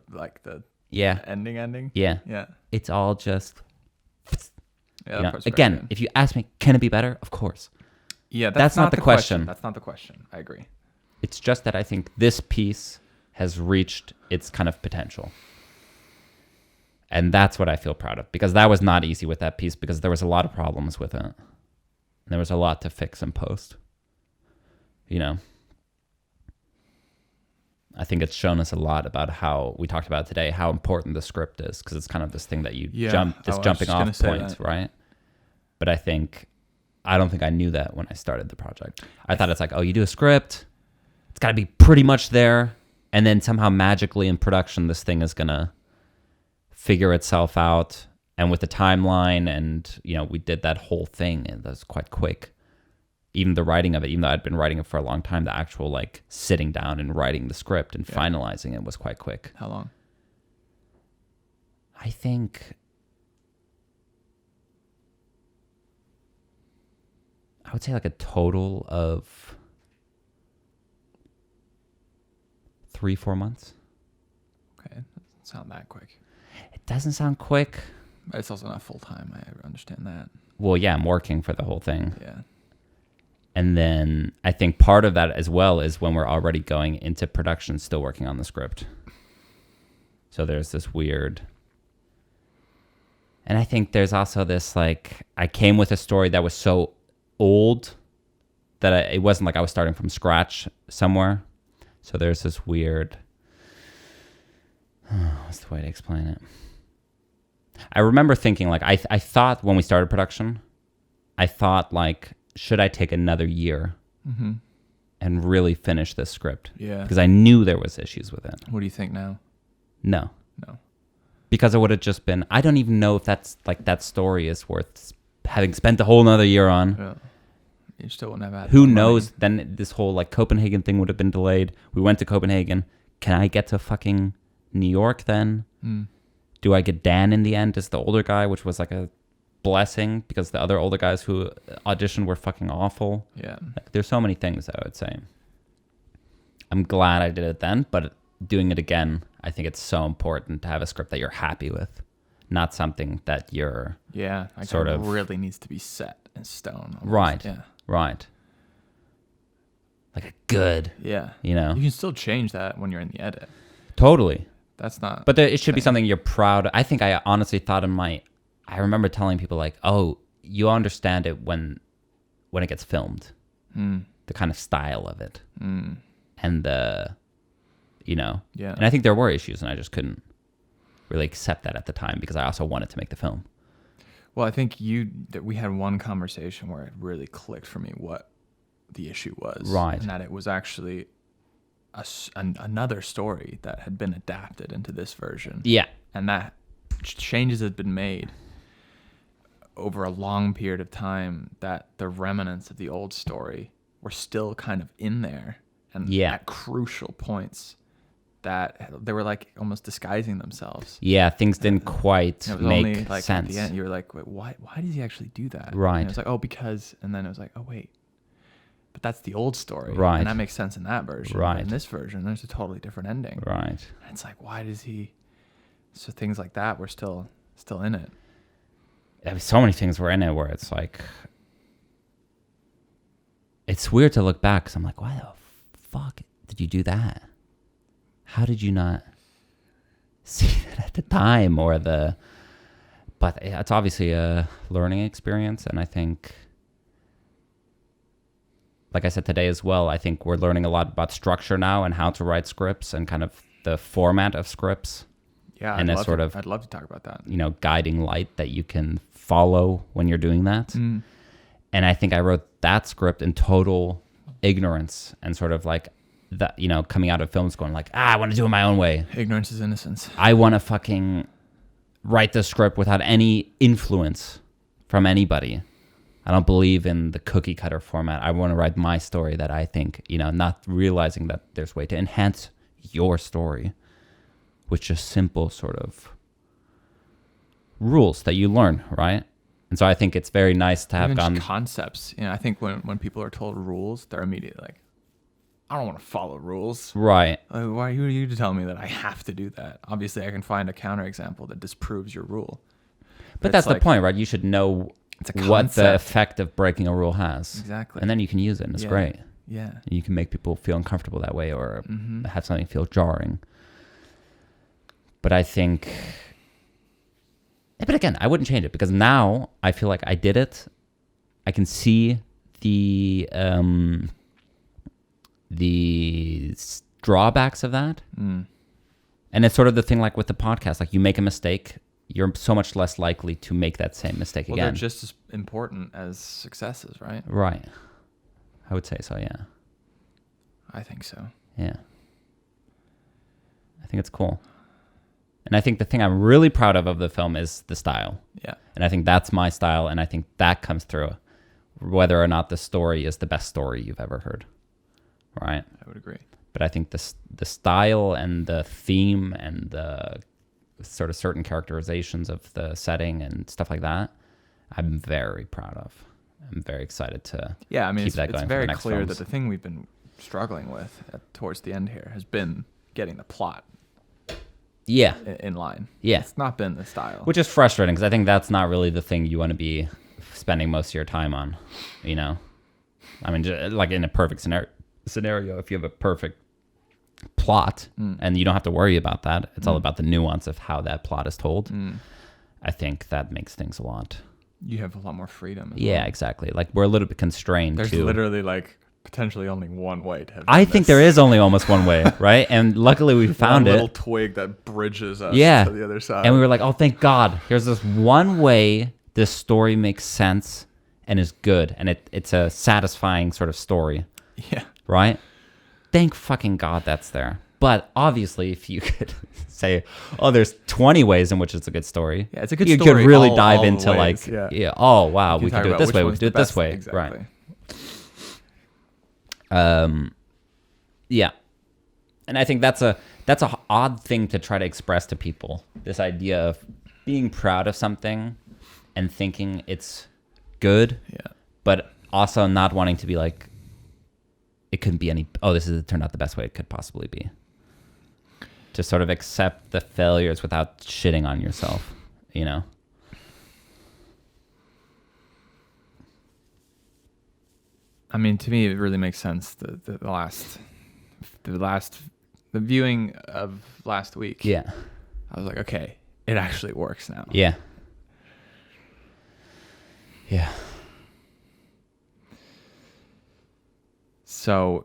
ending? Yeah. Yeah. It's all just... Yeah, you know? Again, if you ask me, can it be better? Of course. Yeah, that's not the question. That's not the question. I agree. It's just that I think this piece has reached its kind of potential. And that's what I feel proud of. Because that was not easy with that piece because there was a lot of problems with it. And there was a lot to fix and post. You know? I think it's shown us a lot about how, we talked about today, how important the script is, because it's kind of this thing that you jumping off point, right? But I don't think I knew that when I started the project. I thought it's like, oh, you do a script, it's got to be pretty much there, and then somehow magically in production, this thing is going to figure itself out. And with the timeline, and, you know, we did that whole thing, and that was quite quick. Even the writing of it, even though I'd been writing it for a long time, the actual like sitting down and writing the script and finalizing it was quite quick. How long? I think I would say like a total of 3-4 months. Okay, doesn't sound that quick. It doesn't sound quick. But it's also not full time. I understand that. Well, yeah, I'm working for the whole thing. Yeah. And then I think part of that as well is when we're already going into production, still working on the script. So there's this weird... And I think there's also this, like, I came with a story that was so old that it wasn't like I was starting from scratch somewhere. So there's this weird... what's the way to explain it? I remember thinking, like, I thought when we started production, I thought, like, should I take another year and really finish this script? Yeah. Because I knew there was issues with it. What do you think now? No. No. Because it would have just been, I don't even know if that's like that story is worth having spent a whole nother year on. Yeah. You still wouldn't have had Who knows? Then this whole like Copenhagen thing would have been delayed. We went to Copenhagen. Can I get to fucking New York then? Do I get Dan in the end as the older guy, which was like a blessing because the other older guys who auditioned were fucking awful. Yeah. Like, there's so many things I would say. I'm glad I did it then, but doing it again, I think it's so important to have a script that you're happy with, not something that you're like sort it of really needs to be set in stone. Almost. Right. Yeah. Right. Like a good. Yeah. You know. You can still change that when you're in the edit. Totally. That's not. But it should be something you're proud of. I think I honestly thought I remember telling people like, oh, you understand it when it gets filmed. The kind of style of it. And the, yeah. And I think there were issues and I just couldn't really accept that at the time because I also wanted to make the film. Well, I think that we had one conversation where it really clicked for me what the issue was. Right. And that it was actually another story that had been adapted into this version. Yeah. And that changes had been made over a long period of time, that the remnants of the old story were still kind of in there. And at crucial points that they were like almost disguising themselves. Yeah, things didn't quite make only, like, sense. At the end, you were like, wait, why does he actually do that? Right. And it was like, oh, because, and then it was like, oh, wait. But that's the old story. Right. And that makes sense in that version. Right. But in this version, there's a totally different ending. Right. And it's like, why does he? So things like that were still in it. I mean, so many things were in it where it's like, it's weird to look back because I'm like, why the fuck did you do that? How did you not see that at the time but it's obviously a learning experience. And I think, like I said today as well, I think we're learning a lot about structure now and how to write scripts and kind of the format of scripts. Yeah, and I'd love to talk about that. Guiding light that you can follow when you're doing that. And I think I wrote that script in total ignorance and sort of like that, coming out of film school and like, I want to do it my own way. Ignorance is innocence. I want to fucking write the script without any influence from anybody. I don't believe in the cookie cutter format. I want to write my story that I think, not realizing that there's a way to enhance your story with just simple sort of rules that you learn, right? And so I think it's very nice to have Even just concepts. I think when people are told rules, they're immediately like, I don't want to follow rules. Right. Who are you to tell me that I have to do that? Obviously, I can find a counterexample that disproves your rule. But that's the point, right? You should know what the effect of breaking a rule has. Exactly. And then you can use it, and it's great. Yeah. And you can make people feel uncomfortable that way or have something feel jarring. But I think... But again, I wouldn't change it because now I feel like I did it. I can see the drawbacks of that. And it's sort of the thing like with the podcast, like you make a mistake, you're so much less likely to make that same mistake again. They're just as important as successes, right? Right. I would say so, yeah. I think so. Yeah. I think it's cool. And I think the thing I'm really proud of the film is the style. Yeah. And I think that's my style, and I think that comes through whether or not the story is the best story you've ever heard. Right? I would agree. But I think the style and the theme and the sort of certain characterizations of the setting and stuff like that, I'm very proud of. I'm very excited to keep that going. It's very for the next clear films. that the thing we've been struggling with towards the end here has been getting the plot in line. Yeah. It's not been the style. Which is frustrating because I think that's not really the thing you want to be spending most of your time on, I mean, just like in a perfect scenario, if you have a perfect plot and you don't have to worry about that, it's all about the nuance of how that plot is told. I think that makes things a lot. You have a lot more freedom. Yeah, exactly. Like we're a little bit constrained. There's literally like potentially only one way to have I think there is only almost one way, right? And luckily we found a it. little twig that bridges us to the other side. And we were like, oh, thank God. Here's this one way this story makes sense and is good. And it's a satisfying sort of story. Yeah. Right? Thank fucking God that's there. But obviously, if you could say, oh, there's 20 ways in which it's a good story. Yeah, it's a good story. You could really dive into ways, oh, wow, we can do it this way. We can do it this way. Exactly. Right. Yeah. And I think that's a odd thing to try to express to people. This idea of being proud of something and thinking it's good, but also not wanting to be like, it couldn't be this turned out the best way it could possibly be. to sort of accept the failures without shitting on yourself, you know? I mean, to me, it really makes sense. The viewing of last week. Yeah. I was like, okay, it actually works now. Yeah. Yeah. So,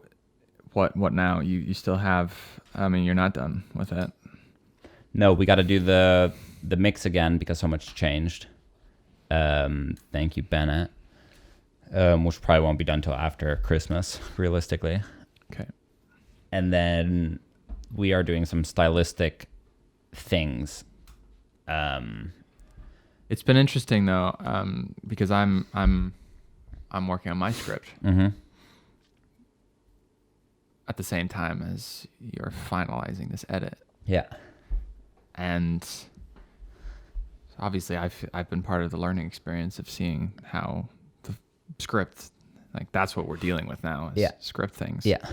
what now? You still have? I mean, you're not done with it. No, we got to do the mix again because so much changed. Thank you, Bennett. Which probably won't be done till after Christmas, realistically. Okay. And then we are doing some stylistic things. It's been interesting though, because I'm working on my script at the same time as you're finalizing this edit. Yeah. And obviously I've been part of the learning experience of seeing how the script, like that's what we're dealing with now is script things. Yeah.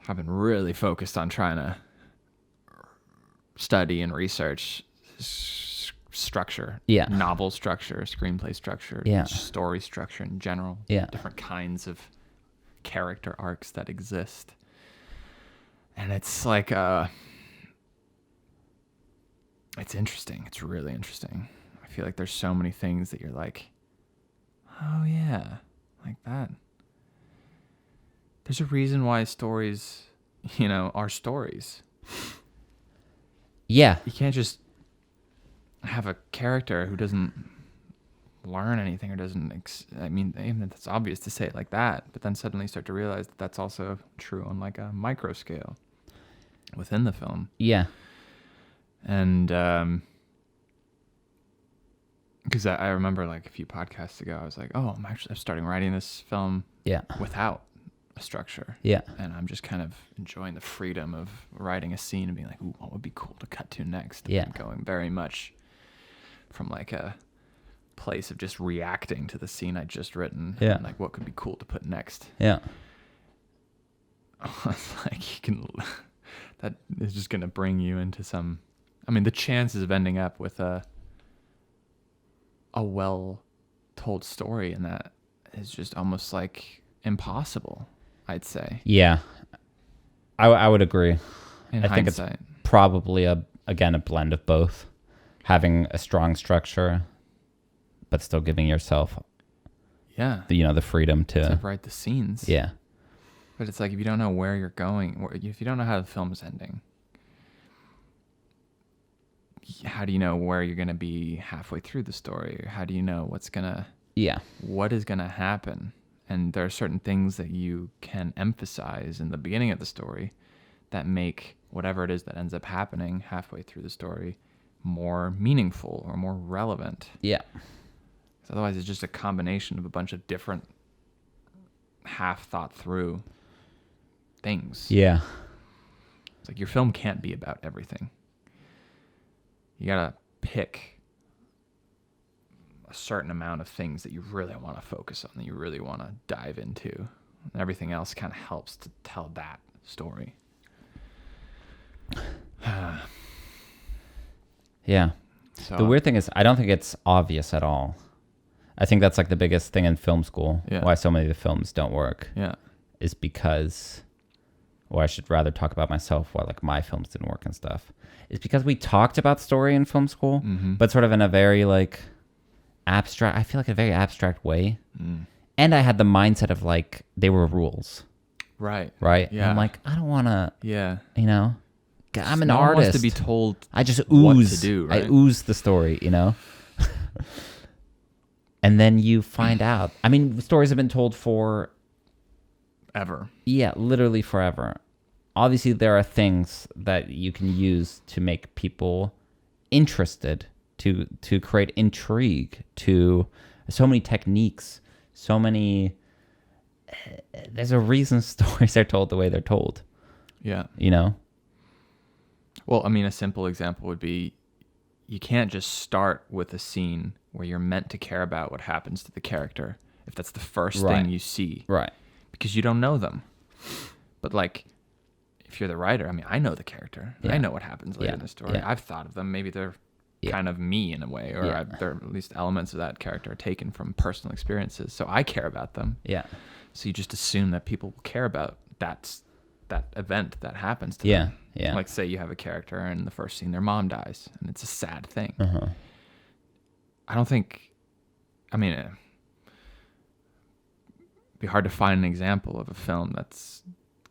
I've been really focused on trying to study and research structure, novel structure, screenplay structure, story structure in general, different kinds of character arcs that exist. And it's like, it's interesting. It's really interesting. I feel like there's so many things that you're like, oh yeah, like that. There's a reason why stories, are stories. Yeah. You can't just have a character who doesn't learn anything or doesn't, even it's obvious to say it like that, but then suddenly start to realize that that's also true on like a micro scale within the film. Yeah. And because I remember like a few podcasts ago, I was like, oh, I'm starting writing this film without a structure. Yeah. And I'm just kind of enjoying the freedom of writing a scene and being like, ooh, what would be cool to cut to next? And I'm going very much from like a place of just reacting to the scene I'd just written. Yeah. And like what could be cool to put next. Yeah. Like that is just going to bring you into some, the chances of ending up with a well-told story in that is just almost like impossible, I'd say. Yeah. I would agree. In I hindsight. think it's probably a blend of both. Having a strong structure, but still giving yourself the freedom to write the scenes. Yeah. But it's like if you don't know where you're going, if you don't know how the film is ending, how do you know where you're going to be halfway through the story? Or how do you know what is going to happen? And there are certain things that you can emphasize in the beginning of the story that make whatever it is that ends up happening halfway through the story more meaningful or more relevant. Yeah. Otherwise, it's just a combination of a bunch of different half thought through things. Yeah. It's like your film can't be about everything. You gotta pick a certain amount of things that you really want to focus on, that you really want to dive into. And everything else kind of helps to tell that story. Yeah. So, the weird thing is, I don't think it's obvious at all. I think that's like the biggest thing in film school. Why so many of the films don't work. Yeah. Is because, or I should rather talk about myself why like my films didn't work and stuff. Is because we talked about story in film school, but sort of in a very like abstract, I feel like a very abstract way. And I had the mindset of like, they were rules. Right. Yeah. And I'm like, I don't want to, I'm an no artist. One wants to be told I just ooze. What to do, right? I ooze the story, And then you find out. I mean, stories have been told for ever. Yeah, literally forever. Obviously, there are things that you can use to make people interested, to create intrigue, to so many techniques, so many. There's a reason stories are told the way they're told. Yeah. Well, a simple example would be, you can't just start with a scene where you're meant to care about what happens to the character if that's the first thing you see. Right. Because you don't know them. But like, if you're the writer, I mean, I know the character. Yeah. I know what happens later Yeah. in the story. Yeah. I've thought of them. Maybe they're Yeah. kind of me in a way, or Yeah. they're at least elements of that character are taken from personal experiences. So I care about them. Yeah. So you just assume that people will care about that event that happens to Yeah. them. Yeah. Like, say you have a character and in the first scene their mom dies, and it's a sad thing. Uh-huh. I don't think, I mean, it'd be hard to find an example of a film that's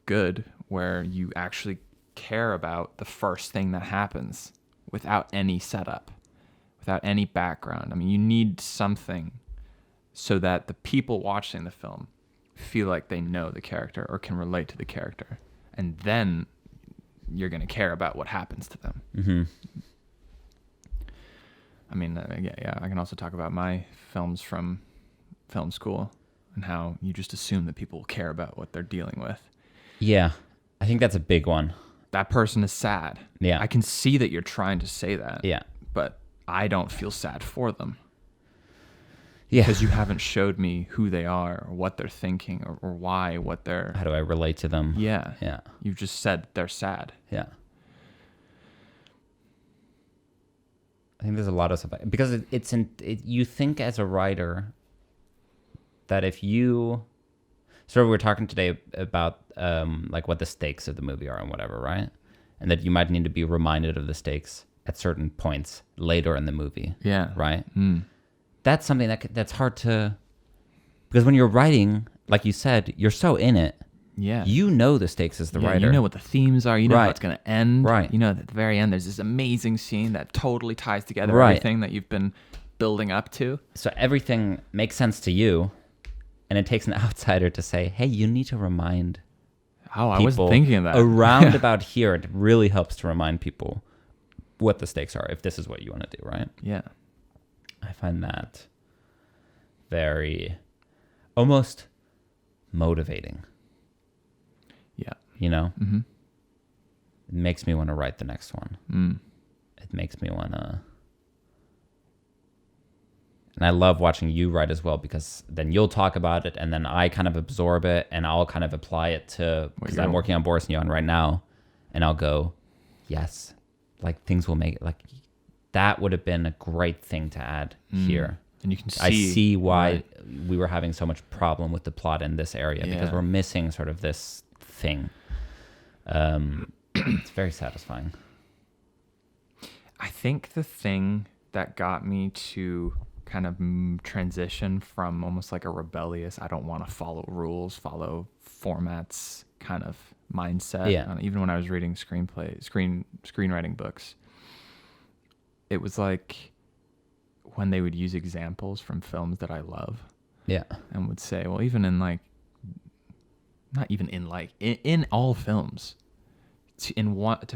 good where you actually care about the first thing that happens without any setup, without any background. I mean, you need something so that the people watching the film feel like they know the character or can relate to the character. And then you're going to care about what happens to them. Mm-hmm. I mean, yeah, I can also talk about my films from film school and how you just assume that people will care about what they're dealing with. Yeah. I think that's a big one. That person is sad. Yeah. I can see that you're trying to say that. Yeah. But I don't feel sad for them. Yeah. Because you haven't showed me who they are or what they're thinking or why, what they're... How do I relate to them? Yeah. Yeah. You've just said they're sad. Yeah. I think there's a lot of stuff because you think as a writer that if you we were talking today about like what the stakes of the movie are and whatever, right? And that you might need to be reminded of the stakes at certain points later in the movie. Yeah. Right? Mm. That's something that's hard to, because when you're writing, like you said, you're so in it. Yeah. You know the stakes as the writer. You know what the themes are. You know how Right. it's going to end. Right. You know that at the very end, there's this amazing scene that totally ties together Right. everything that you've been building up to. So everything makes sense to you, and it takes an outsider to say, hey, you need to remind Oh, I people wasn't thinking of that. around about here. It really helps to remind people what the stakes are if this is what you want to do, right? Yeah. I find that very almost motivating, Yeah. you know? Mm-hmm. It makes me want to write the next one. Mm. It makes me want to... And I love watching you write as well, because then you'll talk about it and then I kind of absorb it and I'll kind of apply it to, because I'm working on Boris and Johan right now, and I'll go, yes, like things will make it, like that would have been a great thing to add here. And you can see... I see why right. we were having so much problem with the plot in this area, because Yeah. we're missing sort of this thing. It's very satisfying. I think the thing that got me to kind of transition from almost like a rebellious, I don't want to follow rules, follow formats kind of mindset. Yeah. Even when I was reading screenwriting books, it was like when they would use examples from films that I love. Yeah. And would say, well, even in like, not even in like, in all films, to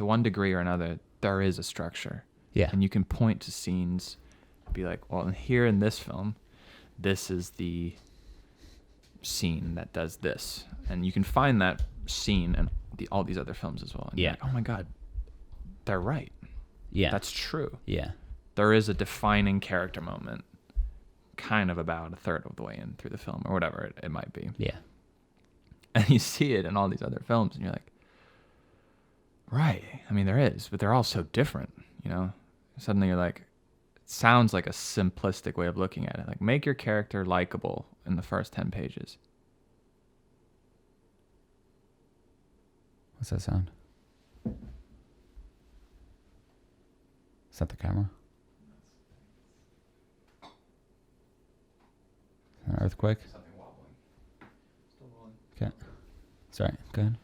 one degree or another, there is a structure. Yeah. And you can point to scenes, be like, well, here in this film, this is the scene that does this. And you can find that scene in all these other films as well. And you're Yeah. like, oh my God, they're right. Yeah. That's true. Yeah. There is a defining character moment kind of about a third of the way in through the film or whatever it might be. Yeah. And you see it in all these other films and you're like, right. I mean, there is, but they're all so different, you know? Suddenly you're like, it sounds like a simplistic way of looking at it. Like, make your character likable in the first 10 pages. What's that sound? Is that the camera? An earthquake? Something wobbling. Still rolling. Okay. Sorry, go ahead.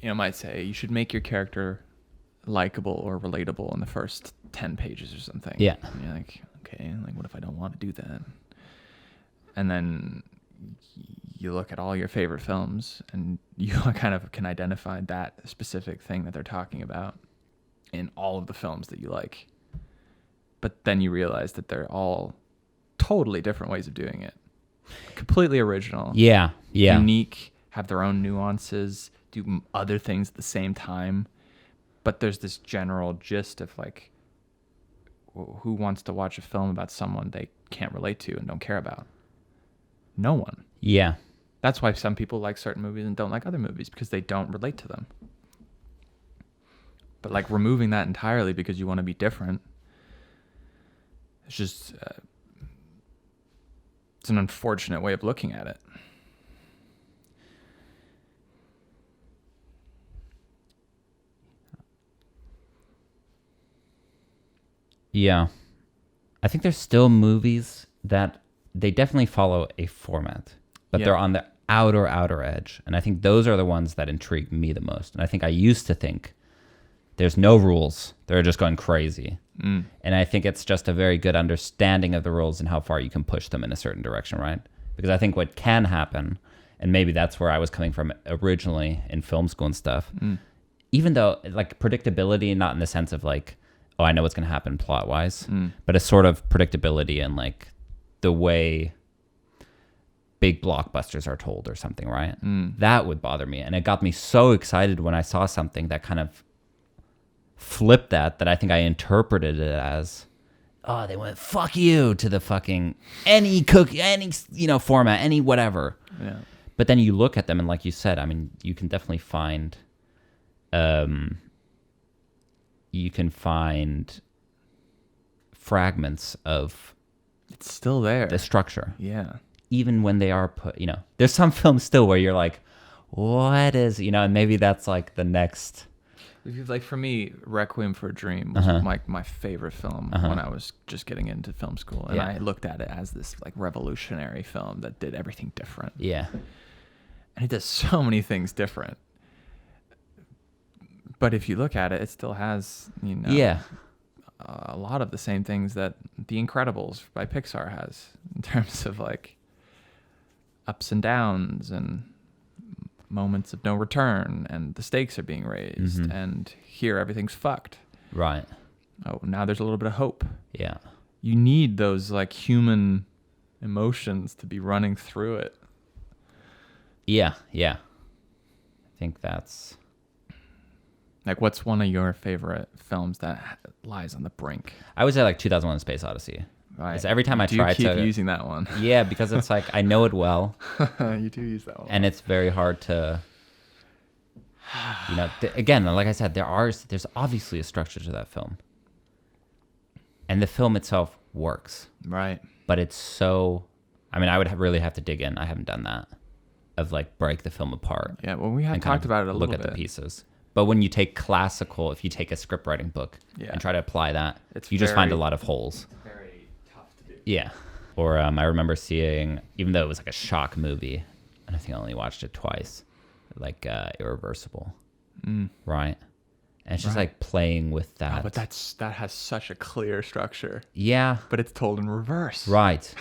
You know, might say you should make your character likable or relatable in the first 10 pages or something. Yeah. And you're like, okay, like what if I don't want to do that? And then you look at all your favorite films and you kind of can identify that specific thing that they're talking about in all of the films that you like. But then you realize that they're all totally different ways of doing it. Completely original. Yeah. Yeah. Unique, have their own nuances, do other things at the same time. But there's this general gist of like, who wants to watch a film about someone they can't relate to and don't care about? No one. Yeah. That's why some people like certain movies and don't like other movies, because they don't relate to them. But like removing that entirely because you want to be different, it's just it's an unfortunate way of looking at it. Yeah. I think there's still movies that they definitely follow a format, but they're on the outer edge. And I think those are the ones that intrigue me the most. And I think I used to think there's no rules. They're just going crazy. And I think it's just a very good understanding of the rules and how far you can push them in a certain direction, right? Because I think what can happen, and maybe that's where I was coming from originally in film school and stuff, even though like predictability, not in the sense of like, oh, I know what's going to happen plot wise, but a sort of predictability in like the way big blockbusters are told or something, right? That would bother me. And it got me so excited when I saw something that kind of flipped that I think I interpreted it as, oh, they went fuck you to the fucking any format, any whatever. Yeah. But then you look at them and like you said, I mean, you can definitely find fragments of It's still there. the structure. Yeah. Even when they are put, there's some films still where you're like, what is, and maybe that's like the next. Like for me, Requiem for a Dream was my favorite film when I was just getting into film school. And I looked at it as this like revolutionary film that did everything different. Yeah. And it does so many things different. But if you look at it, it still has, a lot of the same things that The Incredibles by Pixar has in terms of like ups and downs and moments of no return, and the stakes are being raised, and here everything's fucked. Right. Oh, now there's a little bit of hope. Yeah. You need those like human emotions to be running through it. Yeah. I think that's... Like, what's one of your favorite films that lies on the brink? I would say like 2001: Space Odyssey. Right. Because every time I do try you keep to using that one. Yeah, because it's like I know it well. You do use that one. And it's very hard to, again, like I said, there's obviously a structure to that film, and the film itself works. Right. But it's so, I mean, I would really have to dig in. I haven't done that, of like break the film apart. Yeah. Well, we had and kind talked of about it a little look bit. at the pieces. But when you take if you take a script writing book and try to apply that, you just find a lot of holes. Very tough to do. Yeah. Or I remember seeing, even though it was like a shock movie, and I think I only watched it twice, like Irreversible. Right? And it's just like playing with that. Oh, but that has such a clear structure. Yeah. But it's told in reverse. Right.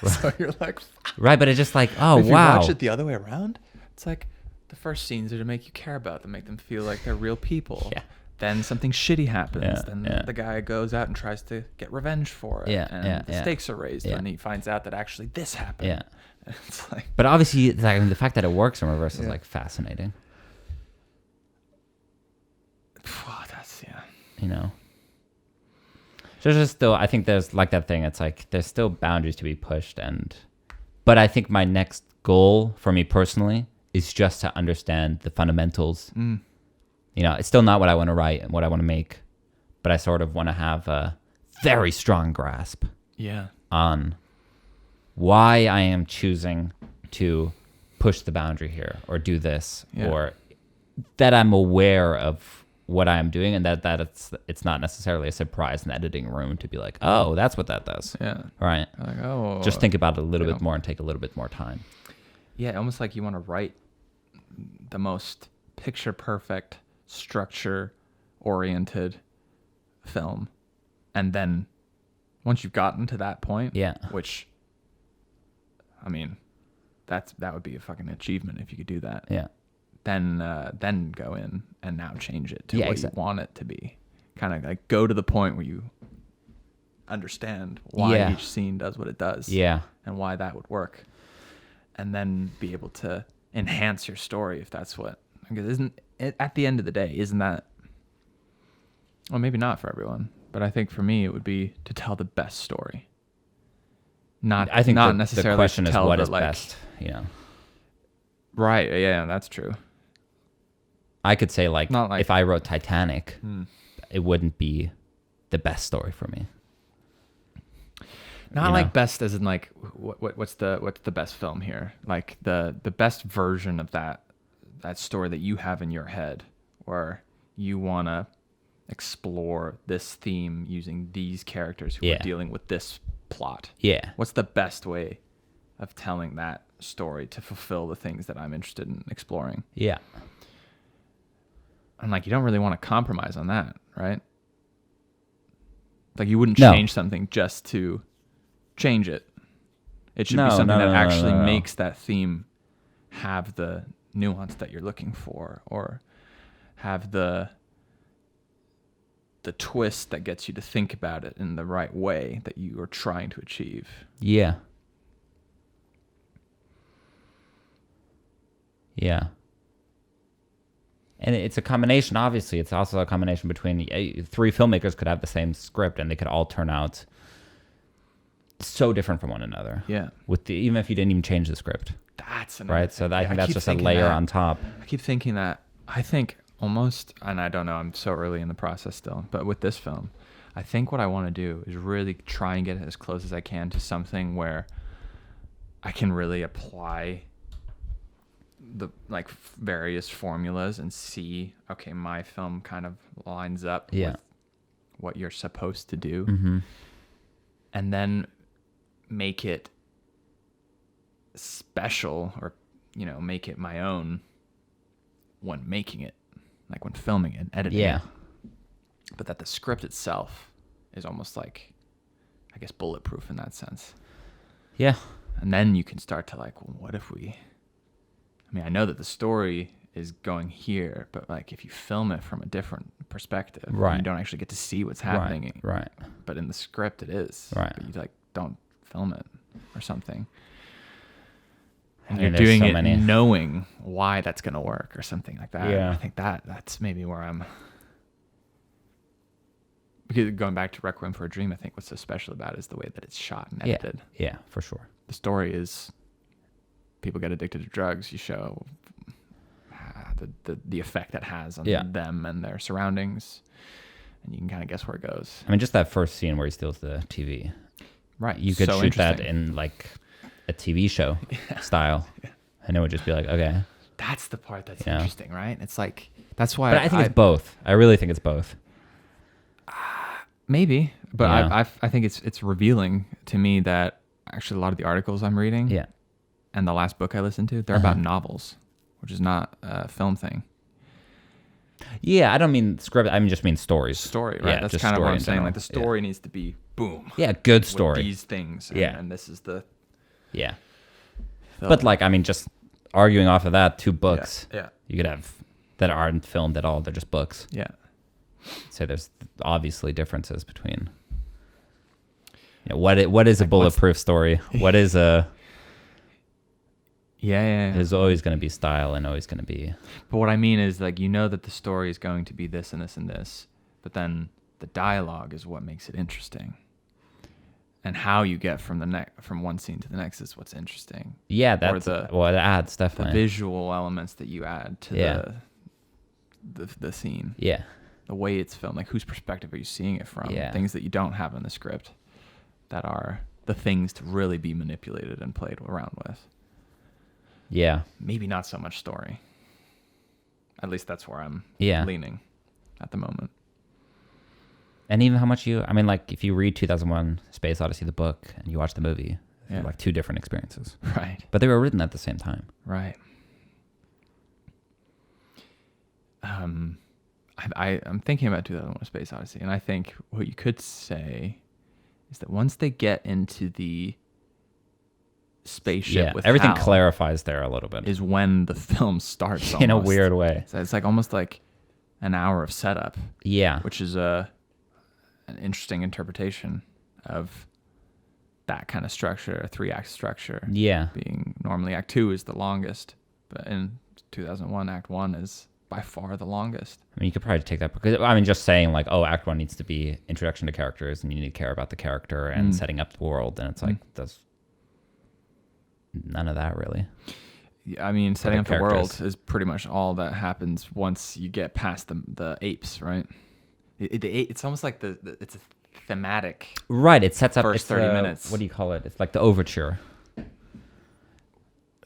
So you're like, right, but it's just like, oh, if wow. you watch it the other way around, it's like the first scenes are to make you care about them, make them feel like they're real people. Yeah. Then something shitty happens. Yeah, Then the guy goes out and tries to get revenge for it. And the stakes are raised. And he finds out that actually this happened. Yeah. It's like, but obviously, like, the fact that it works in reverse is like fascinating. that's, So there's just still, I think there's like that thing. It's like there's still boundaries to be pushed. But I think my next goal for me personally is just to understand the fundamentals. It's still not what I want to write and what I want to make, but I sort of want to have a very strong grasp on why I am choosing to push the boundary here or do this, or that I'm aware of what I'm doing, and that it's not necessarily a surprise in the editing room to be like, oh, that's what that does. Yeah. Right. Like, oh. Just think about it a little bit more and take a little bit more time. Yeah, almost like you want to write the most picture perfect, structure oriented film, and then once you've gotten to that point, which I mean that would be a fucking achievement if you could do that, then go in and now change it to what you want it to be. Kind of like go to the point where you understand why each scene does what it does, and why that would work, and then be able to enhance your story if that's what, because isn't it, at the end of the day, isn't that, well, maybe not for everyone, but I think for me it would be to tell the best story. I think not necessarily the question to is tell what the, is like, best, Right. Yeah, that's true. I could say like, Not like- if I wrote Titanic, it wouldn't be the best story for me. Not You like know? best as in like what's the best film here? Like the best version of that story that you have in your head, where you want to explore this theme using these characters who are Yeah. dealing with this plot. Yeah. What's the best way of telling that story to fulfill the things that I'm interested in exploring? Yeah. And like, you don't really want to compromise on that, right? Like, you wouldn't No. change something just to change it. It should No, be something no, that no, actually no, no. makes that theme have the nuance that you're looking for, or have the twist that gets you to think about it in the right way that you are trying to achieve. Yeah. Yeah. And it's a combination, obviously. It's also a combination between three filmmakers could have the same script and they could all turn out so different from one another. Yeah. Even if you didn't even change the script. That's Right? So I think that's keep just a thinking layer that. on top. I keep thinking that. I think almost, and I don't know, I'm so early in the process still, but with this film, I think what I want to do is really try and get as close as I can to something where I can really apply the like various formulas and see, okay, my film kind of lines up with what you're supposed to do, and then make it special, or make it my own when making it, like when filming it, editing it. But that the script itself is almost like, I guess, bulletproof in that sense. Yeah. And then you can start to like, well, what if I know that the story is going here, but like if you film it from a different perspective, Right. you don't actually get to see what's happening. Right. But in the script it is. Right. But you like don't film it or something. And I you're mean, there's doing so it many. knowing why that's going to work or something like that. Yeah. I think that's maybe where I'm. Because going back to Requiem for a Dream, I think what's so special about it is the way that it's shot and edited. Yeah, for sure. The story is people get addicted to drugs. You show the effect that has on them and their surroundings, and you can kind of guess where it goes. I mean, just that first scene where he steals the TV. Right. You could so shoot that interesting. in like a TV show style. And it would just be like, okay. That's the part that's Yeah. interesting, right? It's like, that's why But I think it's both. I really think it's both. maybe, but Yeah. I think it's revealing to me that actually a lot of the articles I'm reading Yeah. and the last book I listened to, they're about novels, which is not a film thing. Yeah, I don't mean script. I just mean stories. Story, right? Yeah, That's just kind of what story I'm in saying. general. Like the story needs to be boom. Yeah, good With story. these things. And, Yeah. And this is the. Yeah. film. But like, I mean, just arguing off of that, two books Yeah. you could have that aren't filmed at all. They're just books. Yeah. So there's obviously differences between. What is a bulletproof story? What is a? Yeah. There's always going to be style and always going to be. But what I mean is, like, that the story is going to be this and this and this, but then the dialogue is what makes it interesting. And how you get from one scene to the next is what's interesting. Yeah, that's it adds The definitely. visual elements that you add to the scene. Yeah. The way it's filmed, like whose perspective are you seeing it from? Yeah. Things that you don't have in the script that are the things to really be manipulated and played around with. Yeah. Maybe not so much story. At least that's where I'm leaning at the moment. And even how much I mean, like, if you read 2001 Space Odyssey, the book, and you watch the movie, they're like two different experiences. Right. But they were written at the same time. Right. I'm thinking about 2001 Space Odyssey, and I think what you could say is that once they get into the spaceship with everything Hal, clarifies there a little bit. is when the film starts In a almost. weird way. So it's like almost like an hour of setup, Yeah. which is an interesting interpretation of that kind of structure, a 3-act structure. Yeah. Being normally Act 2 is the longest, but in 2001, Act 1 is by far the longest. I mean, you could probably take that because, I mean, just saying like, oh, Act 1 needs to be introduction to characters and you need to care about the character and setting up the world. And it's like, there's none of that really. I mean, setting up the world characters. is pretty much all that happens once you get past the apes, right? It's almost like it's a thematic. Right. It sets up First it's 30 minutes. What do you call it? It's like the overture.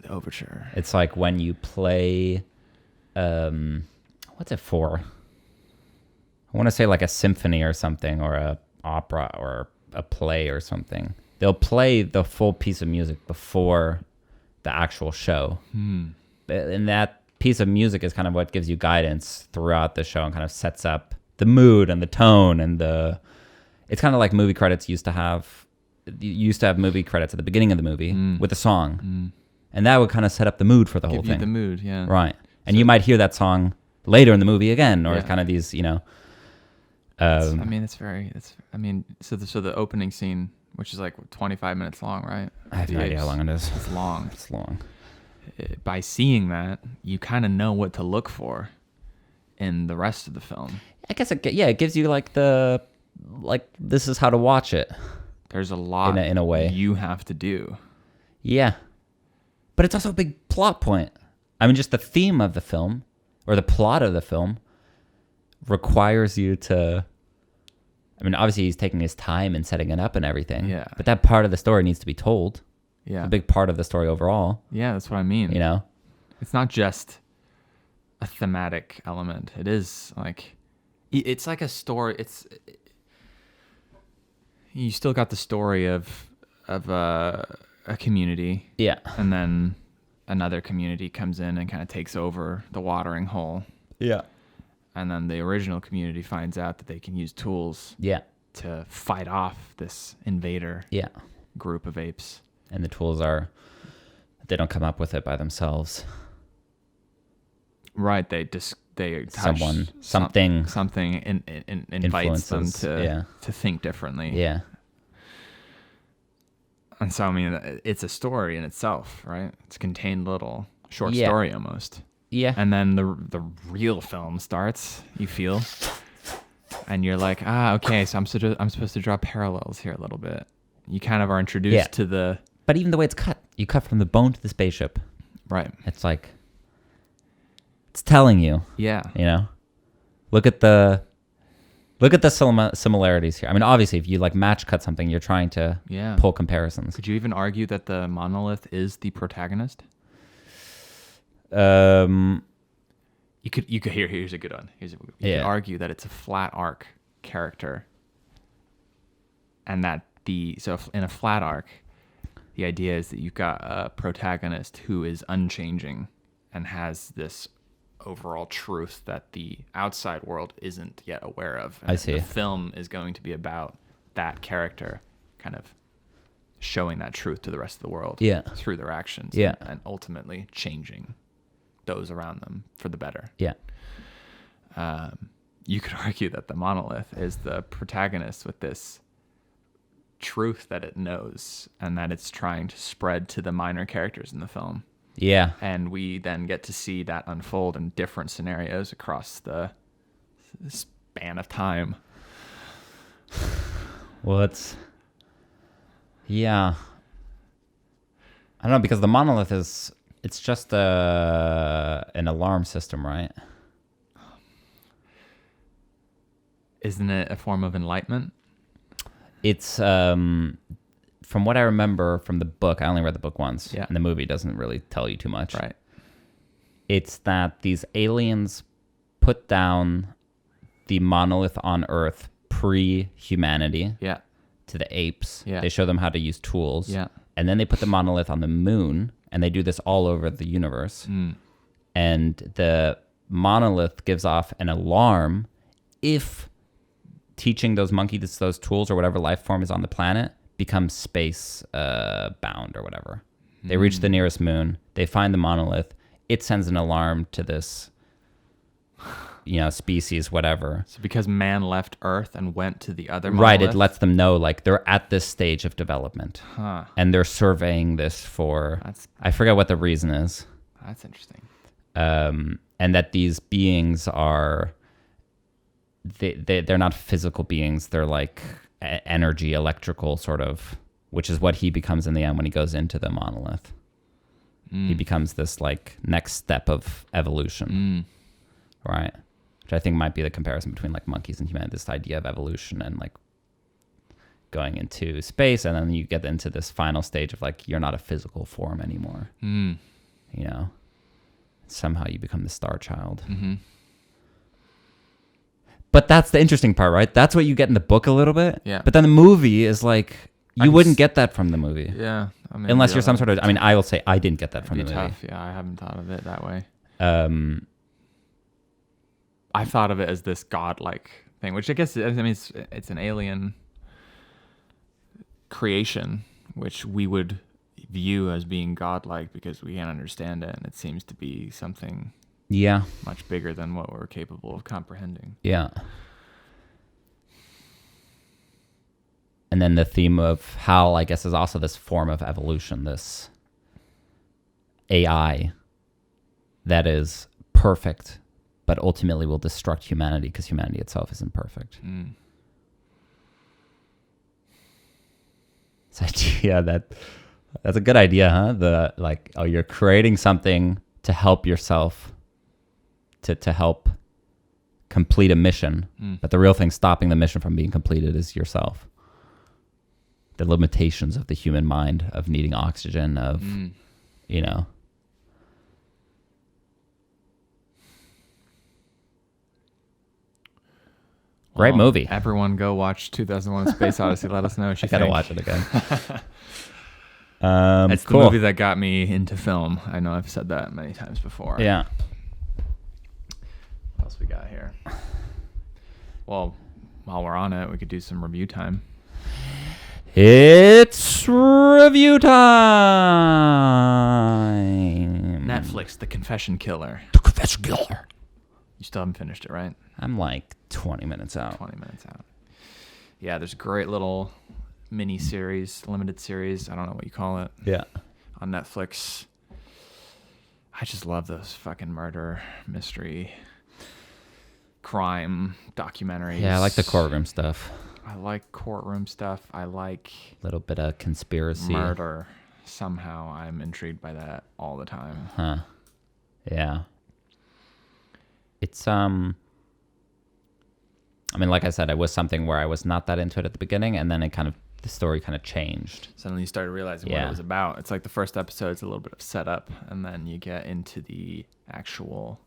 The overture. It's like when you play, what's it for? I want to say like a symphony or something, or a opera or a play or something. They'll play the full piece of music before the actual show. And that piece of music is kind of what gives you guidance throughout the show and kind of sets up the mood and the tone and it's kind of like movie credits used to have. You used to have movie credits at the beginning of the movie with a song. And that would kind of set up the mood for the whole Give thing. you the mood, yeah. Right. And you might hear that song later in the movie again, or Yeah. kind of these, I mean, so the opening scene, which is like 25 minutes long, right? I have no idea how long it is. It's long. It's long. By seeing that, you kind of know what to look for in the rest of the film. I guess it gives you this is how to watch it. There's a lot In a way. you have to do. Yeah. But it's also a big plot point. I mean, just the theme of the film or the plot of the film requires you to. I mean, obviously he's taking his time and setting it up and everything. Yeah. But that part of the story needs to be told. Yeah. It's a big part of the story overall. Yeah, that's what I mean. It's not just a thematic element. It is like, it's like a story. You still got the story of a community. Yeah. And then another community comes in and kind of takes over the watering hole. Yeah. And then the original community finds out that they can use tools Yeah. to fight off this invader Yeah. group of apes. And the tools they don't come up with it by themselves. Right. They touch something invites them influences, to think differently. Yeah. And so, I mean, it's a story in itself, right? It's a contained little short Yeah. story almost. Yeah. And then the real film starts, you feel, and you're like, okay, so I'm supposed to draw parallels here a little bit. You kind of are introduced to the... But even the way it's cut, you cut from the bone to the spaceship. Right. It's like, it's telling you. Yeah. Look at the similarities here. I mean, obviously, if you like match cut something, you're trying to pull comparisons. Could you even argue that the monolith is the protagonist? You could here's a good one. You could argue that it's a flat arc character, and that in a flat arc, the idea is that you've got a protagonist who is unchanging and has this overall truth that the outside world isn't yet aware of. And I see. The film is going to be about that character kind of showing that truth to the rest of the world through their actions and ultimately changing those around them for the better. Yeah. You could argue that the monolith is the protagonist with this truth that it knows and that it's trying to spread to the minor characters in the film. Yeah. And we then get to see that unfold in different scenarios across the span of time. Well, yeah. I don't know, because the monolith it's just an alarm system, right? Isn't it a form of enlightenment? It's from what I remember from the book. I only read the book once, Yeah. and the movie doesn't really tell you too much. Right. It's that these aliens put down the monolith on Earth pre-humanity Yeah. to the apes. Yeah. They show them how to use tools. Yeah. And then they put the monolith on the moon, and they do this all over the universe. And the monolith gives off an alarm if teaching those monkeys those tools or whatever life form is on the planet becomes space bound or whatever. They reach the nearest moon. They find the monolith. It sends an alarm to this, species, whatever. So because man left Earth and went to the other Right, monolith? it lets them know like they're at this stage of development. Huh. And they're surveying this for, I forget what the reason is. That's interesting. And that these beings are, they're not physical beings. They're like energy, electrical sort of, which is what he becomes in the end when he goes into the monolith. He becomes this like next step of evolution, right? Which I think might be the comparison between like monkeys and humanity. This idea of evolution and like going into space, and then you get into this final stage of like you're not a physical form anymore. You know, somehow you become the star child. But that's the interesting part, right? That's what you get in the book a little bit. Yeah. But then the movie is like you wouldn't get that from the movie. Yeah. I mean, Unless you're some sort of. I mean, I will say I didn't get that from the movie. movie. Tough. Yeah, I haven't thought of it that way. I thought of it as this godlike thing, which I guess it's an alien creation, which we would view as being godlike because we can't understand it, and it seems to be something much bigger than what we're capable of comprehending. Yeah. And then the theme of Hal, I guess, is also this form of evolution, this AI that is perfect, but ultimately will destruct humanity because humanity itself isn't perfect. This idea that's a good idea, huh? You're creating something to help yourself, to help complete a mission, but the real thing stopping the mission from being completed is yourself. The limitations of the human mind, of needing oxygen, of, you know. Great movie. Everyone go watch 2001: Space Odyssey. Let us know what you think. I gotta watch it again. It's the movie that got me into film. I know I've said that many times before. Yeah. What else we got here? Well, while we're on it, we could do some review time. It's review time. Netflix, The Confession Killer. The Confession Killer. You still haven't finished it, right? I'm like 20 minutes out. 20 minutes out. Yeah, there's a great little mini series, limited series. I don't know what you call it. Yeah. On Netflix. I just love those fucking murder, mystery, crime documentaries. Yeah, I like the courtroom stuff. I like courtroom stuff. I like a little bit of conspiracy. Murder. Somehow I'm intrigued by that all the time. Huh. Yeah. It's I mean, like I said, it was something where I was not that into it at the beginning, and then the story kind of changed. Suddenly you started realizing what it was about. It's like the first episode's a little bit of setup, and then you get into the actual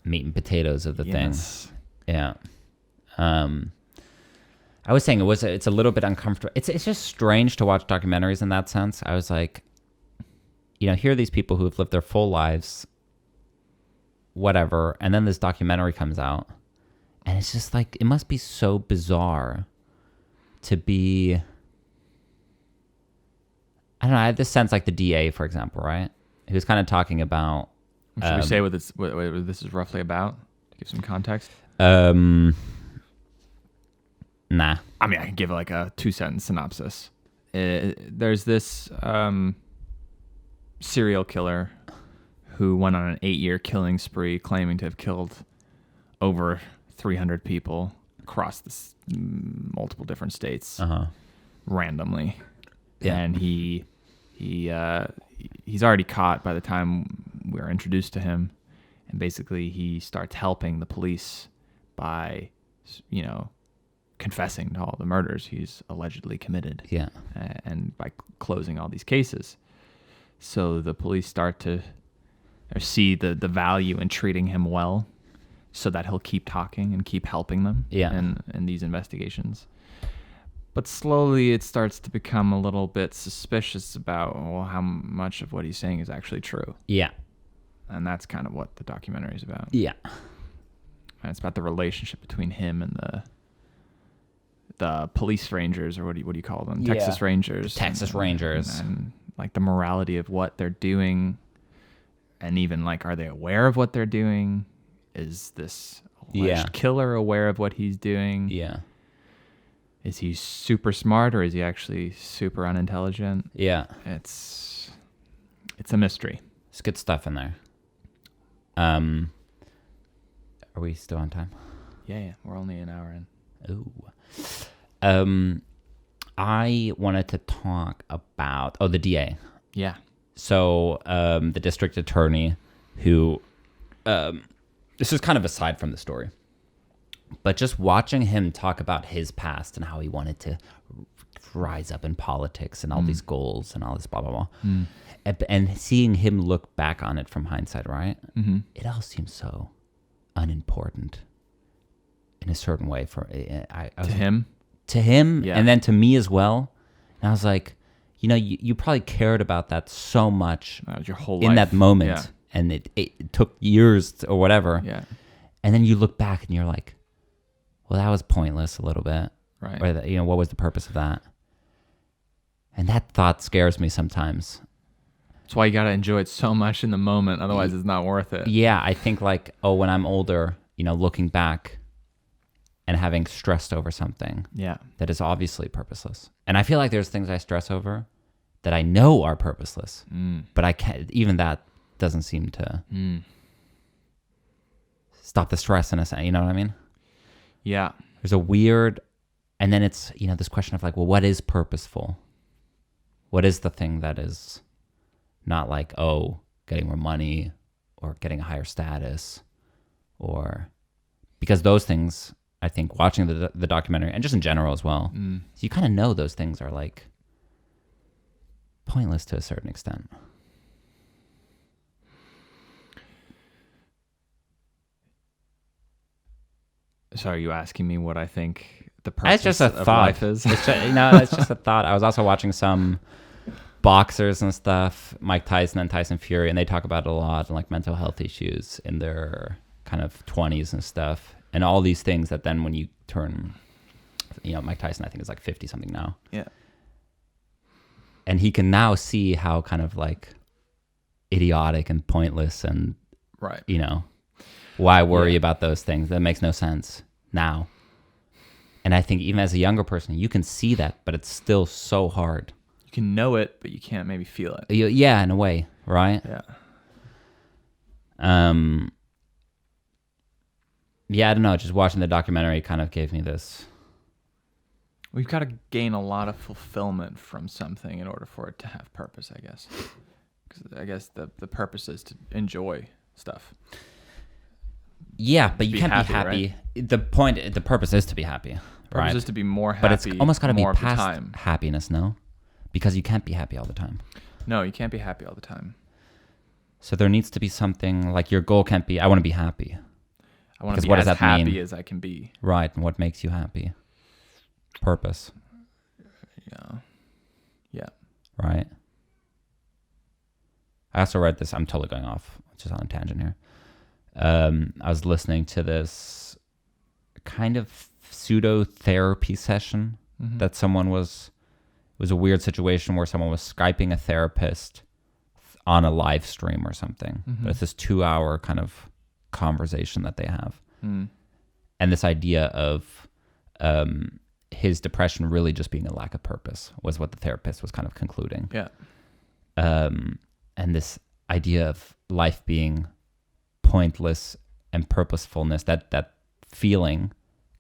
meat and potatoes of the thing. Yeah. I was saying it's a little bit uncomfortable. It's just strange to watch documentaries in that sense. I was like, here are these people who have lived their full lives, whatever, and then this documentary comes out, and it's just like, it must be so bizarre to be, I don't know, I had this sense like the DA, for example, right? He was kind of talking about... Should we say what this is roughly about? To give some context? Nah. I mean, I can give like a 2-sentence synopsis. There's this serial killer who went on an 8-year killing spree, claiming to have killed over 300 people across multiple different states randomly. Yeah. And he's already caught by the time we're introduced to him. And basically he starts helping the police by, confessing to all the murders he's allegedly committed. Yeah. And by closing all these cases. So the police start to see the value in treating him well, so that he'll keep talking and keep helping them in these investigations. But slowly it starts to become a little bit suspicious about how much of what he's saying is actually true. Yeah. And that's kind of what the documentary is about. Yeah. And it's about the relationship between him and the police rangers, or what do you call them? Yeah. Texas Rangers. Texas Rangers. And like the morality of what they're doing, and even like, are they aware of what they're doing? Is this alleged killer aware of what he's doing? Yeah. Is he super smart, or is he actually super unintelligent? Yeah. It's a mystery. It's good stuff in there. Are we still on time? Yeah. We're only an hour in. Ooh. I wanted to talk about the DA. Yeah. So the district attorney who, this is kind of aside from the story, but just watching him talk about his past and how he wanted to rise up in politics and all these goals and all this blah, blah, blah. And seeing him look back on it from hindsight, right? It all seems so unimportant in a certain way to him Yeah. and then to me as well. And I was like, you probably cared about that so much That was your whole in life. that moment. Yeah. And it took years or whatever. Yeah. And then you look back and you're like, well, that was pointless a little bit. Right. Or, what was the purpose of that? And that thought scares me sometimes. That's why you got to enjoy it so much in the moment. Otherwise, it's not worth it. Yeah, I think like, when I'm older, looking back and having stressed over something Yeah. that is obviously purposeless. And I feel like there's things I stress over that I know are purposeless, but I can't, even that doesn't seem to stop the stress in a sense. You know what I mean? Yeah. There's a weird, and then it's, this question of like, well, what is purposeful? What is the thing that is not like, getting more money or getting a higher status, or because those things, I think watching the documentary and just in general as well, so you kind of know those things are like pointless to a certain extent. So are you asking me what I think the It's purpose just a of thought. life is? It's just a thought. I was also watching some boxers and stuff, Mike Tyson and Tyson Fury, and they talk about it a lot, like mental health issues in their kind of 20s and stuff, and all these things that then when you turn, Mike Tyson I think is like 50 something now. Yeah. And he can now see how kind of like idiotic and pointless and, Right. why worry about those things? That makes no sense now. And I think even as a younger person, you can see that, but it's still so hard. You can know it, but you can't maybe feel it. Yeah, in a way, right? Yeah. Yeah, I don't know. Just watching the documentary kind of gave me this. We've got to gain a lot of fulfillment from something in order for it to have purpose, I guess. Because I guess the purpose is to enjoy stuff. Yeah, but you Be can't happy, be happy. The purpose is to be happy, Purpose right? is to be more happy. But it's almost got to be more of the past time. happiness, no? Because you can't be happy all the time. No, you can't be happy all the time. So there needs to be something like your goal can't be, I want to be happy. I want Because to be what as does that happy mean? as I can be. Right, and what makes you happy? Purpose, Yeah. Yeah. right? I also read this, I'm totally going off, just on a tangent here. I was listening to this kind of pseudo therapy session that someone was a weird situation where someone was Skyping a therapist on a live stream or something. But it's this 2-hour kind of conversation that they have. And this idea of his depression really just being a lack of purpose was what the therapist was kind of concluding. Yeah. And this idea of life being pointless and purposefulness, that feeling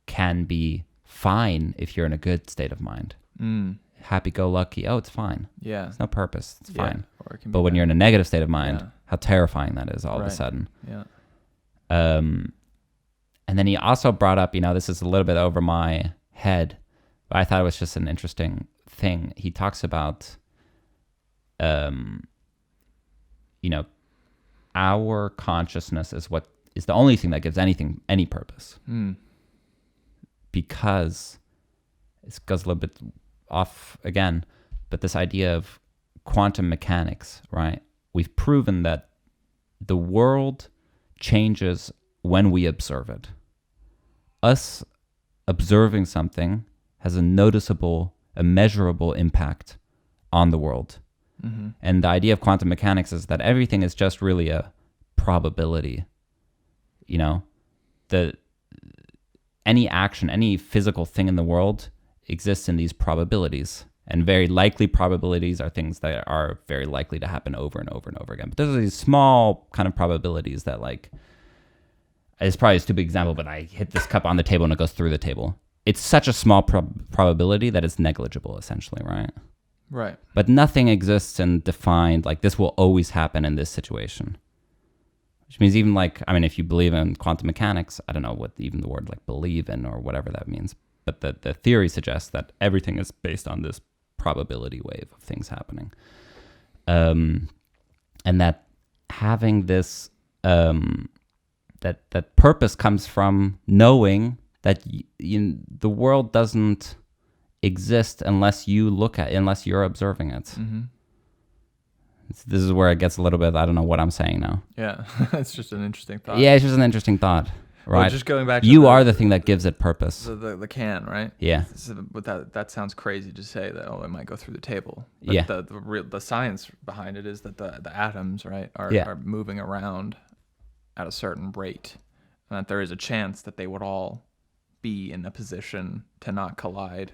can be fine if you're in a good state of mind. Happy-go-lucky, it's fine. Yeah. There's no purpose, it's fine. Or it can be But when bad. you're in a negative state of mind, Yeah. how terrifying that is all of a Right. sudden. Yeah. And then he also brought up, this is a little bit over my head, but I thought it was just an interesting thing. He talks about, our consciousness is what is the only thing that gives anything any purpose. Because it goes a little bit off again, but this idea of quantum mechanics, right? We've proven that the world changes when we observe it. Us observing something has a noticeable, a measurable impact on the world. And the idea of quantum mechanics is that everything is just really a probability. Any action, any physical thing in the world exists in these probabilities. And very likely probabilities are things that are very likely to happen over and over and over again. But there's these small kind of probabilities that, like, it's probably a stupid example, but I hit this cup on the table and it goes through the table. It's such a small probability that it's negligible, essentially, right? Right. But nothing exists and defined like this will always happen in this situation. Which means even like, I mean, if you believe in quantum mechanics, I don't know what even the word like believe in or whatever that means. But the theory suggests that everything is based on this probability wave of things happening. And that having this, that purpose comes from knowing that the world doesn't exist unless you're observing it. Mm-hmm. This is where it gets a little bit, I don't know what I'm saying now. Yeah, it's just an interesting thought. Yeah, it's just an interesting thought, right? Well, just going back to you are the thing that gives it purpose. the can, right? Yeah. But that sounds crazy to say that, it might go through the table. But Yeah. The science behind it is that the atoms, right, are moving around at a certain rate, and that there is a chance that they would all be in a position to not collide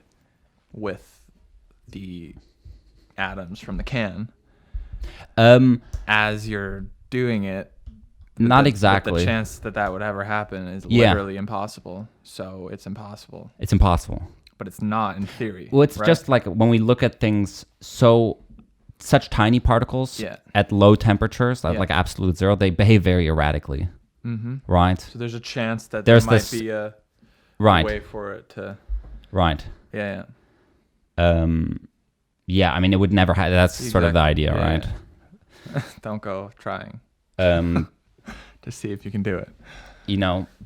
with the atoms from the can. As you're doing it, not exactly. The chance that would ever happen is literally impossible. So it's impossible. It's impossible. But it's not in theory. Well, it's right? just like when we look at things, such tiny particles at low temperatures, like absolute zero, they behave very erratically. Mm-hmm. Right? So there's a chance that there might be a way for it to... Right. Yeah. Yeah, I mean, it would never have... That's sort of the idea, right? Yeah. Don't go trying to see if you can do it.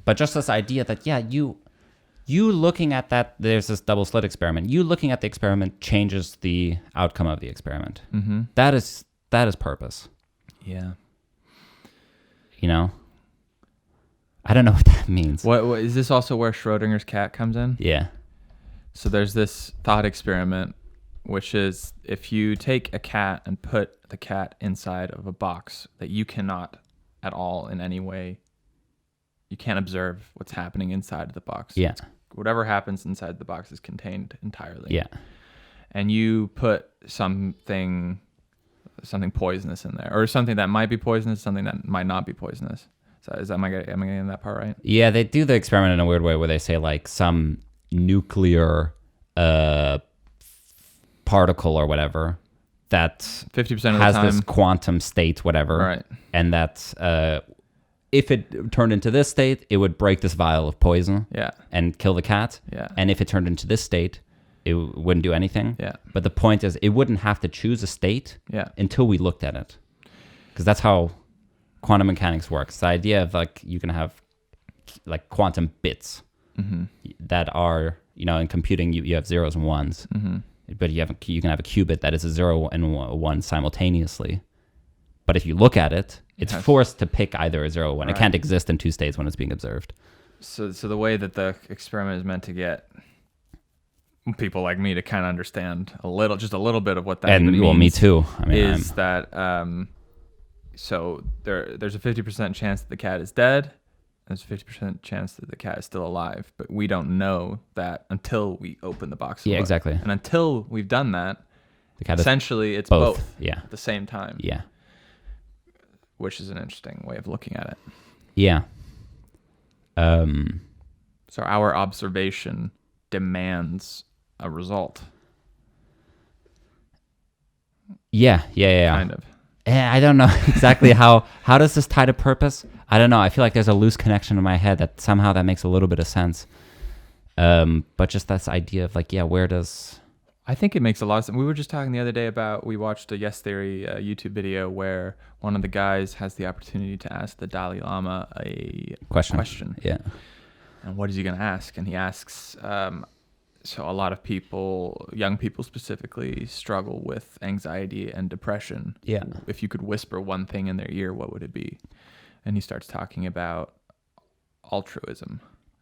But just this idea that, you looking at that, there's this double slit experiment. You looking at the experiment changes the outcome of the experiment. Mm-hmm. That is purpose. Yeah. I don't know what that means. What is this also where Schrodinger's cat comes in? Yeah. So there's this thought experiment, which is if you take a cat and put the cat inside of a box that you cannot at all in any way, you can't observe what's happening inside of the box. Yeah. Whatever happens inside the box is contained entirely. Yeah. And you put something poisonous in there, or something that might be poisonous, something that might not be poisonous. So am I getting that part right? Yeah, they do the experiment in a weird way where they say like some nuclear particle or whatever that 50% of the has time this quantum state, whatever, right? And that if it turned into this state, it would break this vial of poison, and kill the cat, And if it turned into this state, it wouldn't do anything, But the point is, it wouldn't have to choose a state, until we looked at it, because that's how quantum mechanics works. The idea of like you can have like quantum bits that are, in computing you have zeros and ones, but you can have a qubit that is a 0 and a 1 simultaneously. But if you look at it, it's forced to pick either a 0 or 1. Right. It can't exist in two states when it's being observed. So the way that the experiment is meant to get people like me to kind of understand just a little bit of what that even means. Well, me too. I mean, so there's a 50% chance that the cat is dead. There's a 50% chance that the cat is still alive, but we don't know that until we open the box. Yeah, exactly. And until we've done that, the cat essentially it's both. Yeah. At the same time. Yeah. Which is an interesting way of looking at it. Yeah. So our observation demands a result. Yeah. Kind of. I don't know exactly how does this tie to purpose? I don't know. I feel like there's a loose connection in my head that somehow that makes a little bit of sense. But just this idea of like, where does... I think it makes a lot of sense. We were just talking the other day we watched a Yes Theory YouTube video where one of the guys has the opportunity to ask the Dalai Lama a question. Yeah. And what is he going to ask? And he asks, so a lot of people, young people specifically, struggle with anxiety and depression. Yeah. If you could whisper one thing in their ear, what would it be? And he starts talking about altruism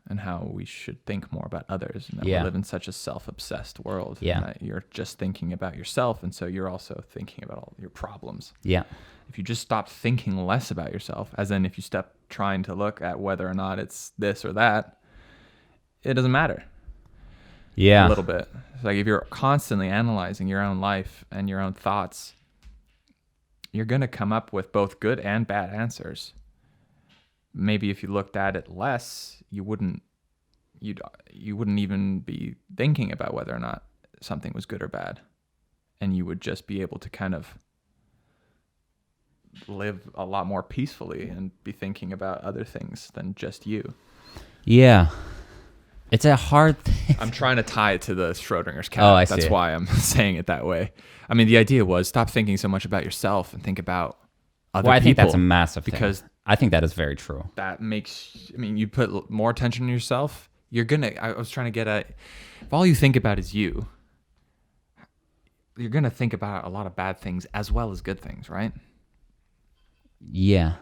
and how we should think more about others, and that we live in such a self-obsessed world. Yeah. And that you're just thinking about yourself, and so you're also thinking about all your problems. Yeah. If you just stop thinking less about yourself, as in if you stop trying to look at whether or not it's this or that, it doesn't matter. Yeah. A little bit. It's like if you're constantly analyzing your own life and your own thoughts, you're going to come up with both good and bad answers. Maybe if you looked at it less, you wouldn't even be thinking about whether or not something was good or bad. and you would just be able to kind of live a lot more peacefully and be thinking about other things than just you. Yeah. It's a hard thing. I'm trying to tie it to the Schrodinger's cat. Oh, I That's see. why I'm saying it that way. I mean, the idea was stop thinking so much about yourself and think about other Well, I people. think that's a massive because thing. I think that is very true. that makes, I mean, you put more attention on yourself, I was trying to get at, if all you think about is you're going to think about a lot of bad things as well as good things, right? Yeah.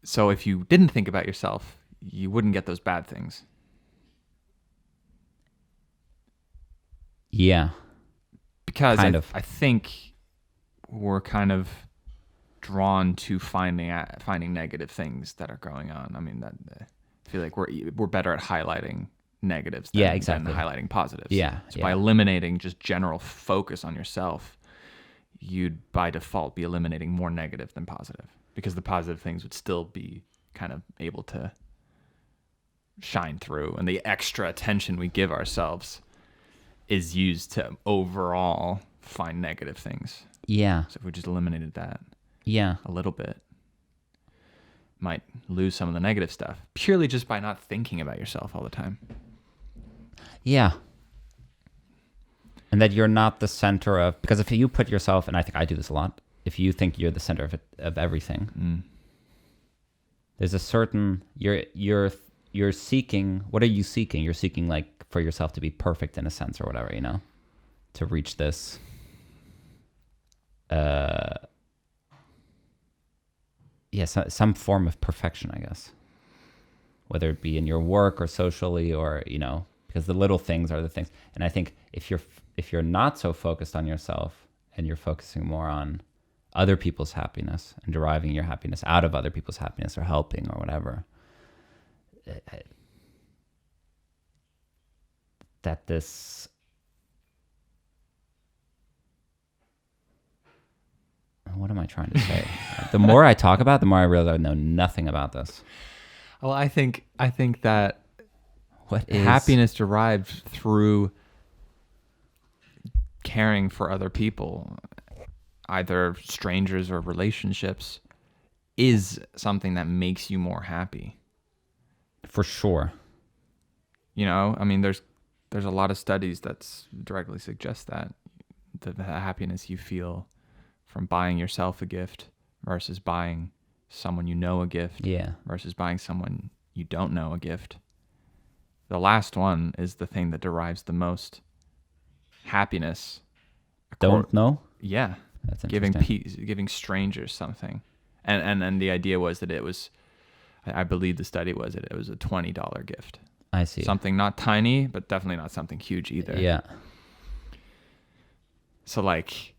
So if you didn't think about yourself, you wouldn't get those bad things. Yeah. Because Kind of. I think we're kind of drawn to finding negative things that are going on. I mean, I feel like we're better at highlighting negatives than, Yeah, exactly. than highlighting positives. Yeah, So yeah. by eliminating just general focus on yourself, you'd by default be eliminating more negative than positive, because the positive things would still be kind of able to shine through, and the extra attention we give ourselves is used to overall find negative things. Yeah. So if we just eliminated that Yeah. a little bit, might lose some of the negative stuff purely just by not thinking about yourself all the time. Yeah. And that you're not the center of, because if you put yourself, and I think I do this a lot, if you think you're the center of everything, there's a certain, you're seeking, what are you seeking? You're seeking like for yourself to be perfect in a sense or whatever, to reach this, some form of perfection, I guess, whether it be in your work or socially or, because the little things are the things. And I think if you're not so focused on yourself and you're focusing more on other people's happiness and deriving your happiness out of other people's happiness or helping or whatever, that this, what am I trying to say? The more I talk about it, the more I realize I know nothing about this. Well, I think that What is happiness derived through caring for other people, either strangers or relationships, is something that makes you more happy. For sure. I mean, there's a lot of studies that directly suggest that the happiness you feel from buying yourself a gift versus buying someone a gift, Yeah. versus buying someone you don't know a gift. The last one is the thing that derives the most happiness. Don't know? Yeah. That's interesting. Giving strangers something. And the idea was that it was, I believe the study was that it was a $20 gift. I see. Something not tiny, but definitely not something huge either. Yeah. So like,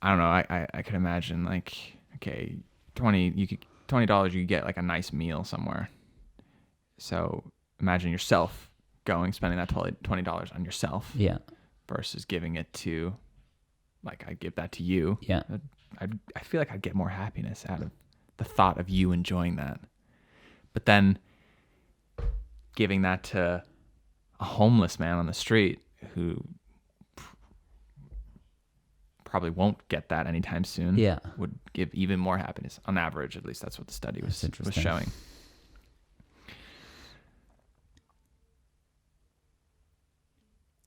I don't know, I could imagine like, okay, $20 you could get like a nice meal somewhere. So imagine yourself spending that $20 on yourself. Yeah. Versus giving it to, like, I give that to you. Yeah. I feel like I'd get more happiness out of the thought of you enjoying that. But then giving that to a homeless man on the street who probably won't get that anytime soon, would give even more happiness. On average, at least that's what the study was showing.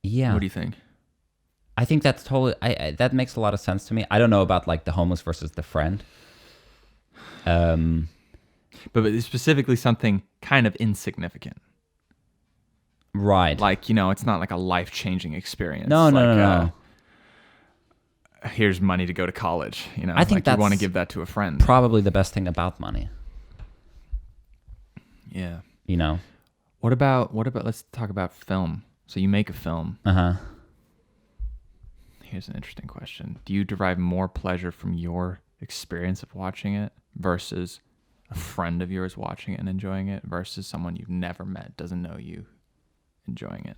Yeah. What do you think? I think that's totally, that makes a lot of sense to me. I don't know about like the homeless versus the friend. But it's specifically something kind of insignificant. Right. Like, it's not like a life-changing experience. No. Here's money to go to college. I think you want to give that to a friend. Probably the best thing about money. Yeah. What about let's talk about film. So you make a film. Uh-huh. Here's an interesting question. Do you derive more pleasure from your experience of watching it versus a friend of yours watching it and enjoying it versus someone you've never met, doesn't know you, enjoying it?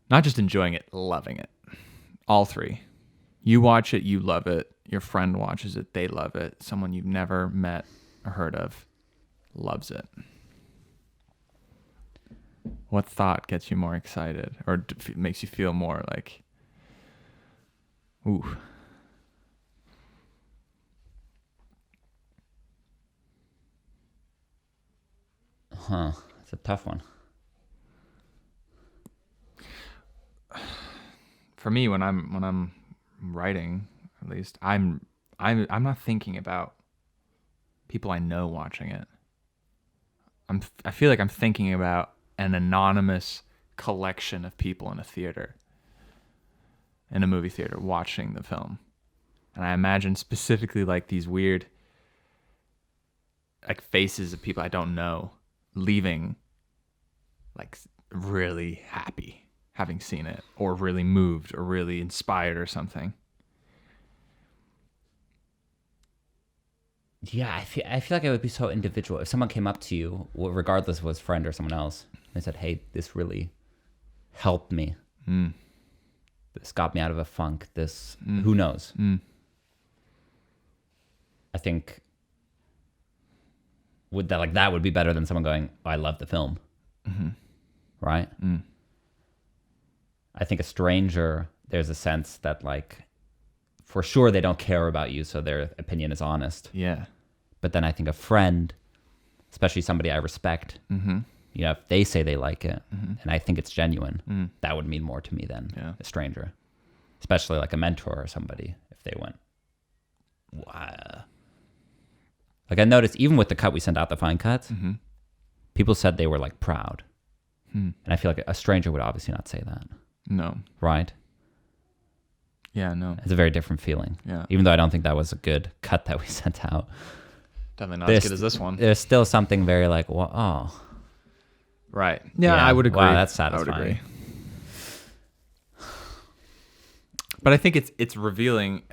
Not just enjoying it, loving it. All three. You watch it, you love it. Your friend watches it, they love it. Someone you've never met or heard of loves it. What thought gets you more excited or makes you feel more like, ooh? Huh. It's a tough one. For me, when I'm writing, at least I'm not thinking about people I know watching it. I feel like I'm thinking about an anonymous collection of people in a theater, in a movie theater, watching the film. And I imagine specifically like these weird like faces of people I don't know leaving like really happy having seen it, or really moved or really inspired or something. Yeah, I feel like it would be so individual. If someone came up to you, regardless if it was a friend or someone else, and they said, "Hey, this really helped me. This got me out of a funk. This, who knows?" I think that would be better than someone going, "Oh, I love the film," right? I think a stranger, there's a sense that like, for sure they don't care about you, so their opinion is honest. Yeah. But then I think a friend, especially somebody I respect, if they say they like it, and I think it's genuine, that would mean more to me than a stranger. Especially like a mentor or somebody, if they went, wow. Like I noticed, even with the cut we sent out, the fine cuts, people said they were like proud. And I feel like a stranger would obviously not say that. No. Right? Yeah, no. It's a very different feeling. Yeah. Even though I don't think that was a good cut that we sent out. Definitely not as good as this one. There's still something very like, well, oh. Right. Yeah, I would agree. Wow, that's satisfying. I would agree. But I think it's revealing,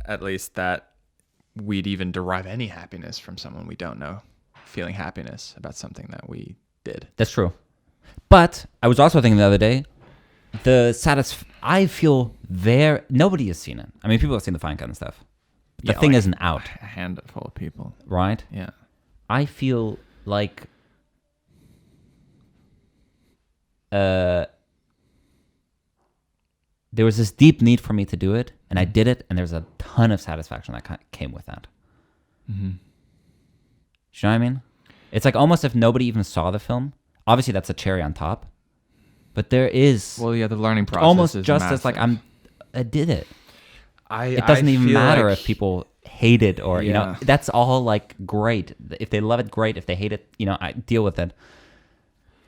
at least, that we'd even derive any happiness from someone we don't know, feeling happiness about something that we did. That's true. But I was also thinking the other day, I feel nobody has seen it. I mean, people have seen the fine cut and stuff. The thing like isn't out. A handful of people. Right? Yeah. I feel like there was this deep need for me to do it, and I did it, and there's a ton of satisfaction that came with that. You know what I mean? It's like almost if nobody even saw the film. Obviously, that's a cherry on top. But there is... Well, yeah, the learning process almost is just massive. as like I did it. It doesn't even matter if people hate it or, Yeah. that's all like great. If they love it, great. If they hate it, I deal with it.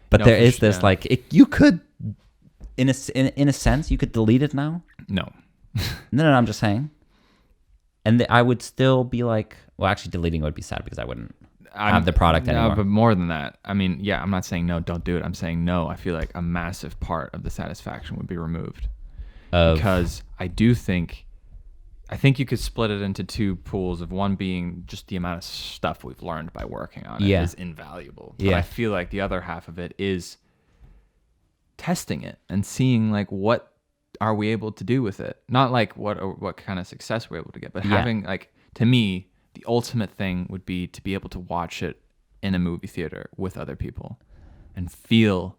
But there is this like, you could, in a sense, you could delete it now. No. No, I'm just saying. And I would still be like, well, actually deleting would be sad because I wouldn't have the product anymore. No, but more than that. I mean, yeah, I'm not saying no, don't do it. I'm saying no, I feel like a massive part of the satisfaction would be removed. Because I think you could split it into two pools of one being just the amount of stuff we've learned by working on it is invaluable. But I feel like the other half of it is testing it and seeing like what are we able to do with it. Not like what kind of success we're able to get, but having like, to me, the ultimate thing would be to be able to watch it in a movie theater with other people and feel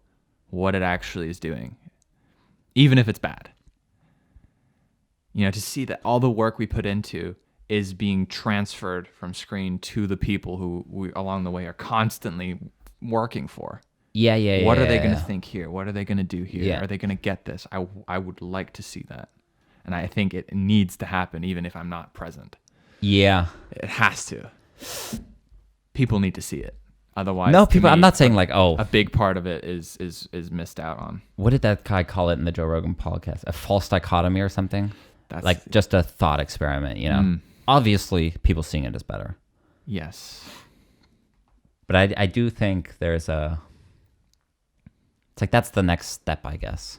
what it actually is doing, even if it's bad. To see that all the work we put into is being transferred from screen to the people who we along the way are constantly working for. Yeah. What are they going to think here? What are they going to do here? Yeah. Are they going to get this? I would like to see that. And I think it needs to happen even if I'm not present. Yeah. It has to. People need to see it. Otherwise, no, people. I'm not saying like, a big part of it is missed out on. What did that guy call it in the Joe Rogan podcast? A false dichotomy or something? That's like just a thought experiment, Obviously, people seeing it is better. Yes. But I do think it's like that's the next step, I guess.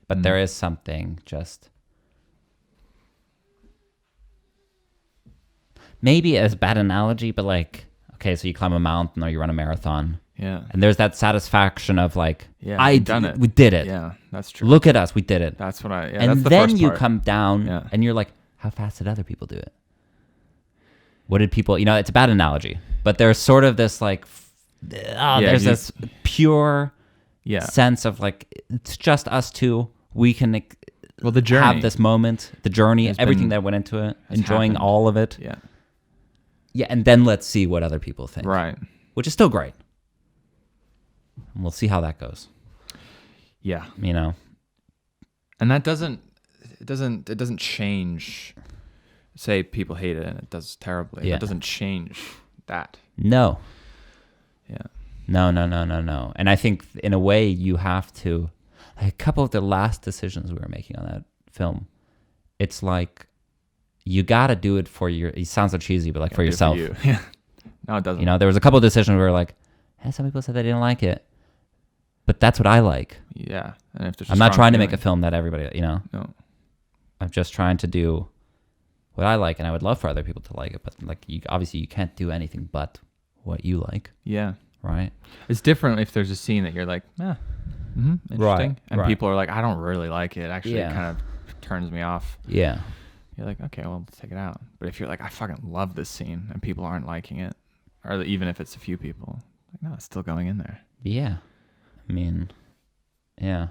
But there is something just... Maybe as bad analogy, but like, okay, so you climb a mountain or you run a marathon. Yeah. And there's that satisfaction of like, we've done it. We did it. Yeah, that's true. Look at us, we did it. That's what and that's the then first you part. come down and you're like, how fast did other people do it? What did people, it's a bad analogy, but there's sort of this like, this pure Yeah. sense of like it's just us two. We can Well, the journey have this moment, the journey, has everything been- that went into it, has enjoying happened. all of it. Yeah. Yeah, and then let's see what other people think. Right. Which is still great. And we'll see how that goes. Yeah. You know. And that doesn't change. Say people hate it and it does terribly. Yeah. That doesn't change that. No. Yeah. No. And I think in a way you have to, like a couple of the last decisions we were making on that film, it's like you got to do it for it sounds so cheesy, but like for Do it yourself. you. Yeah. No, it doesn't. You know, there was a couple of decisions where like, some people said they didn't like it, but that's what I like. Yeah. And if there's a I'm not strong trying to make a feeling- film that everybody, you know, No. I'm just trying to do what I like, and I would love for other people to like it, but like obviously you can't do anything but what you like, Yeah. right? It's different if there's a scene that you're like, interesting. Right, And right. people are like, I don't really like it. Actually, Yeah. it kind of turns me off. Yeah. You're like, okay, well, let's take it out. But if you're like, I fucking love this scene and people aren't liking it, or even if it's a few people, like, no, it's still going in there. Yeah. I mean, yeah.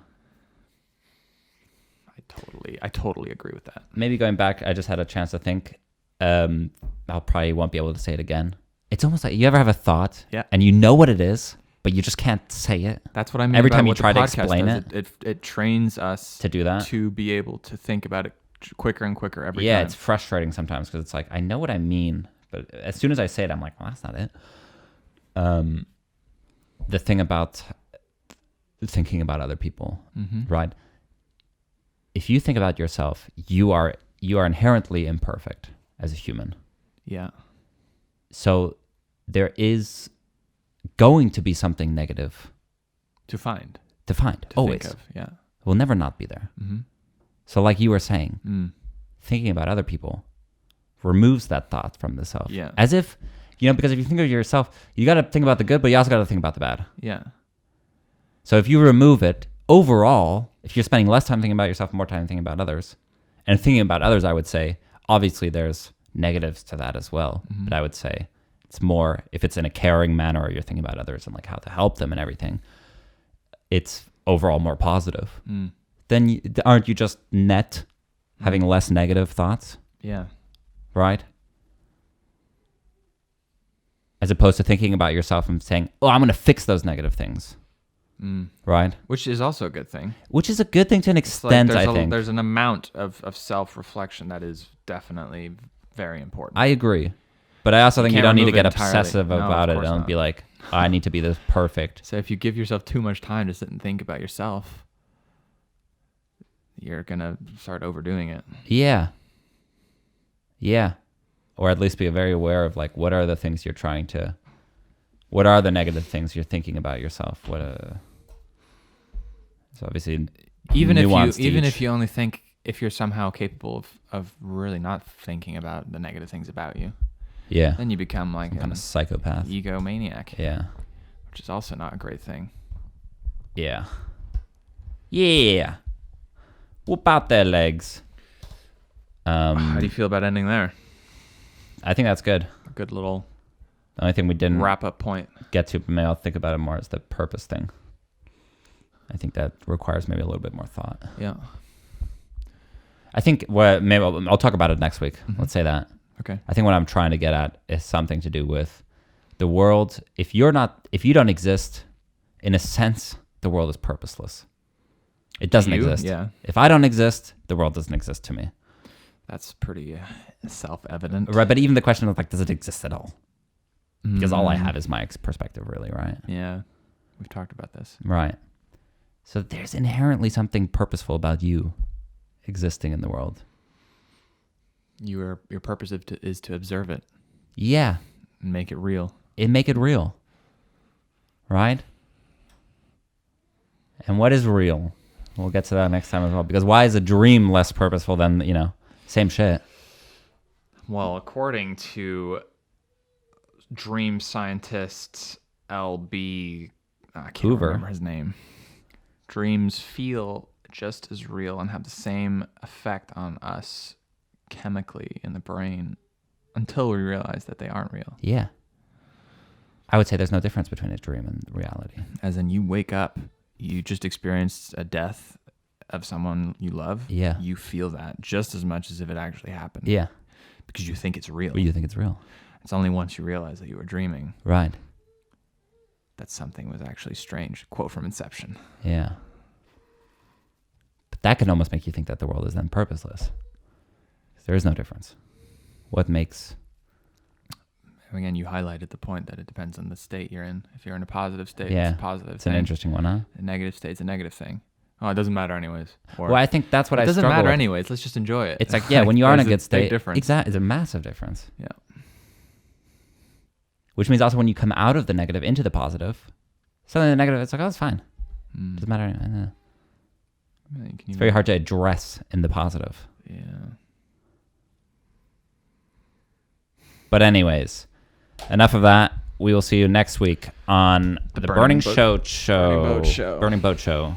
I totally agree with that. Maybe going back, I just had a chance to think. I'll probably won't be able to say it again. It's almost like you ever have a thought, Yeah. and you know what it is, but you just can't say it That's what I mean. Every about time you what the try to podcast explain does. It trains us to do that. to be able to think about it quicker and quicker every Yeah, time. it's frustrating sometimes because it's like I know what I mean, but as soon as I say it, I'm like, well, that's not it. The thing about thinking about other people, right? If you think about yourself, you are inherently imperfect as a human. Yeah. So there is going to be something negative To find. to find. To Always. think of. Yeah. It will never not be there. Mm-hmm. So like you were saying, thinking about other people removes that thought from the self. Yeah. As if, because if you think of yourself, you got to think about the good, but you also got to think about the bad. Yeah. So if you remove it, overall, if you're spending less time thinking about yourself, more time thinking about others, and thinking about others, I would say, obviously there's negatives to that as well. But I would say it's more, if it's in a caring manner or you're thinking about others and like how to help them and everything, it's overall more positive. Then aren't you just net having less negative thoughts, Yeah. right? As opposed to thinking about yourself and saying, oh, I'm going to fix those negative things, right? Which is also a good thing. Which is a good thing to an It's like extent, I think. there's an amount of self-reflection that is definitely very important. I agree. But I also think you can't don't need to remove get it entirely. obsessive No, of about it course and not. be like, oh, I need to be this perfect. So if you give yourself too much time to sit and think about yourself, you're going to start overdoing it. Yeah. Yeah. Or at least be very aware of like, what are the things you're trying to, what are the negative things you're thinking about yourself? So obviously, Even nuanced if each. you only think, if you're somehow capable of really not thinking about the negative things about you, Yeah. then you become like Some kind an of psychopath. egomaniac, Yeah. which is also not a great thing. Yeah. Yeah. Whoop out their legs. How do you feel about ending there? I think that's good. A good little The only thing we didn't wrap-up point. get to, but maybe I'll think about it more, is the purpose thing. I think that requires maybe a little bit more thought. Yeah. I think maybe I'll talk about it next week. Let's say that. Okay. I think what I'm trying to get at is something to do with the world. If you don't exist, in a sense, the world is purposeless. It doesn't exist. Yeah. If I don't exist, the world doesn't exist to me. That's pretty self-evident. Right, but even the question of like, does it exist at all? Because all I have is my perspective, really, right? Yeah. We've talked about this. Right. So there's inherently something purposeful about you existing in the world. Your purpose is to observe it Yeah. and make it real. Make it real. Right? And what is real? We'll get to that next time as well. Because why is a dream less purposeful than, same shit? Well, according to dream scientist L.B. I can't Hoover. remember his name. Dreams feel just as real and have the same effect on us chemically in the brain until we realize that they aren't real. Yeah. I would say there's no difference between a dream and reality. As in, you wake up you just experienced a death of someone you love, Yeah. you feel that just as much as if it actually happened. Yeah. Because you think it's real. Well, you think it's real. It's only once you realize that you were dreaming Right. that something was actually strange. Quote from Inception. Yeah. But that can almost make you think that the world is then purposeless. There is no difference. What makes... Again, you highlighted the point that it depends on the state you're in. If you're in a positive state, Yeah. it's a positive It's thing. an interesting one, huh? A negative state's a negative thing. Oh, it doesn't matter anyways. Or, Well, I think that's what I it doesn't struggle matter with. anyways. Let's just enjoy it. It's like, yeah, when you are in a good state, big difference. exactly, it's a massive difference. Yeah. Which means also when you come out of the negative into the positive, suddenly the negative, it's like, oh, it's fine. Doesn't matter anyway. Yeah, you can It's even- very hard to address in the positive. Yeah. But anyways, enough of that. We will see you next week on the Burning Boat Boat Show. Burning Boat Show. Burning Boat Show.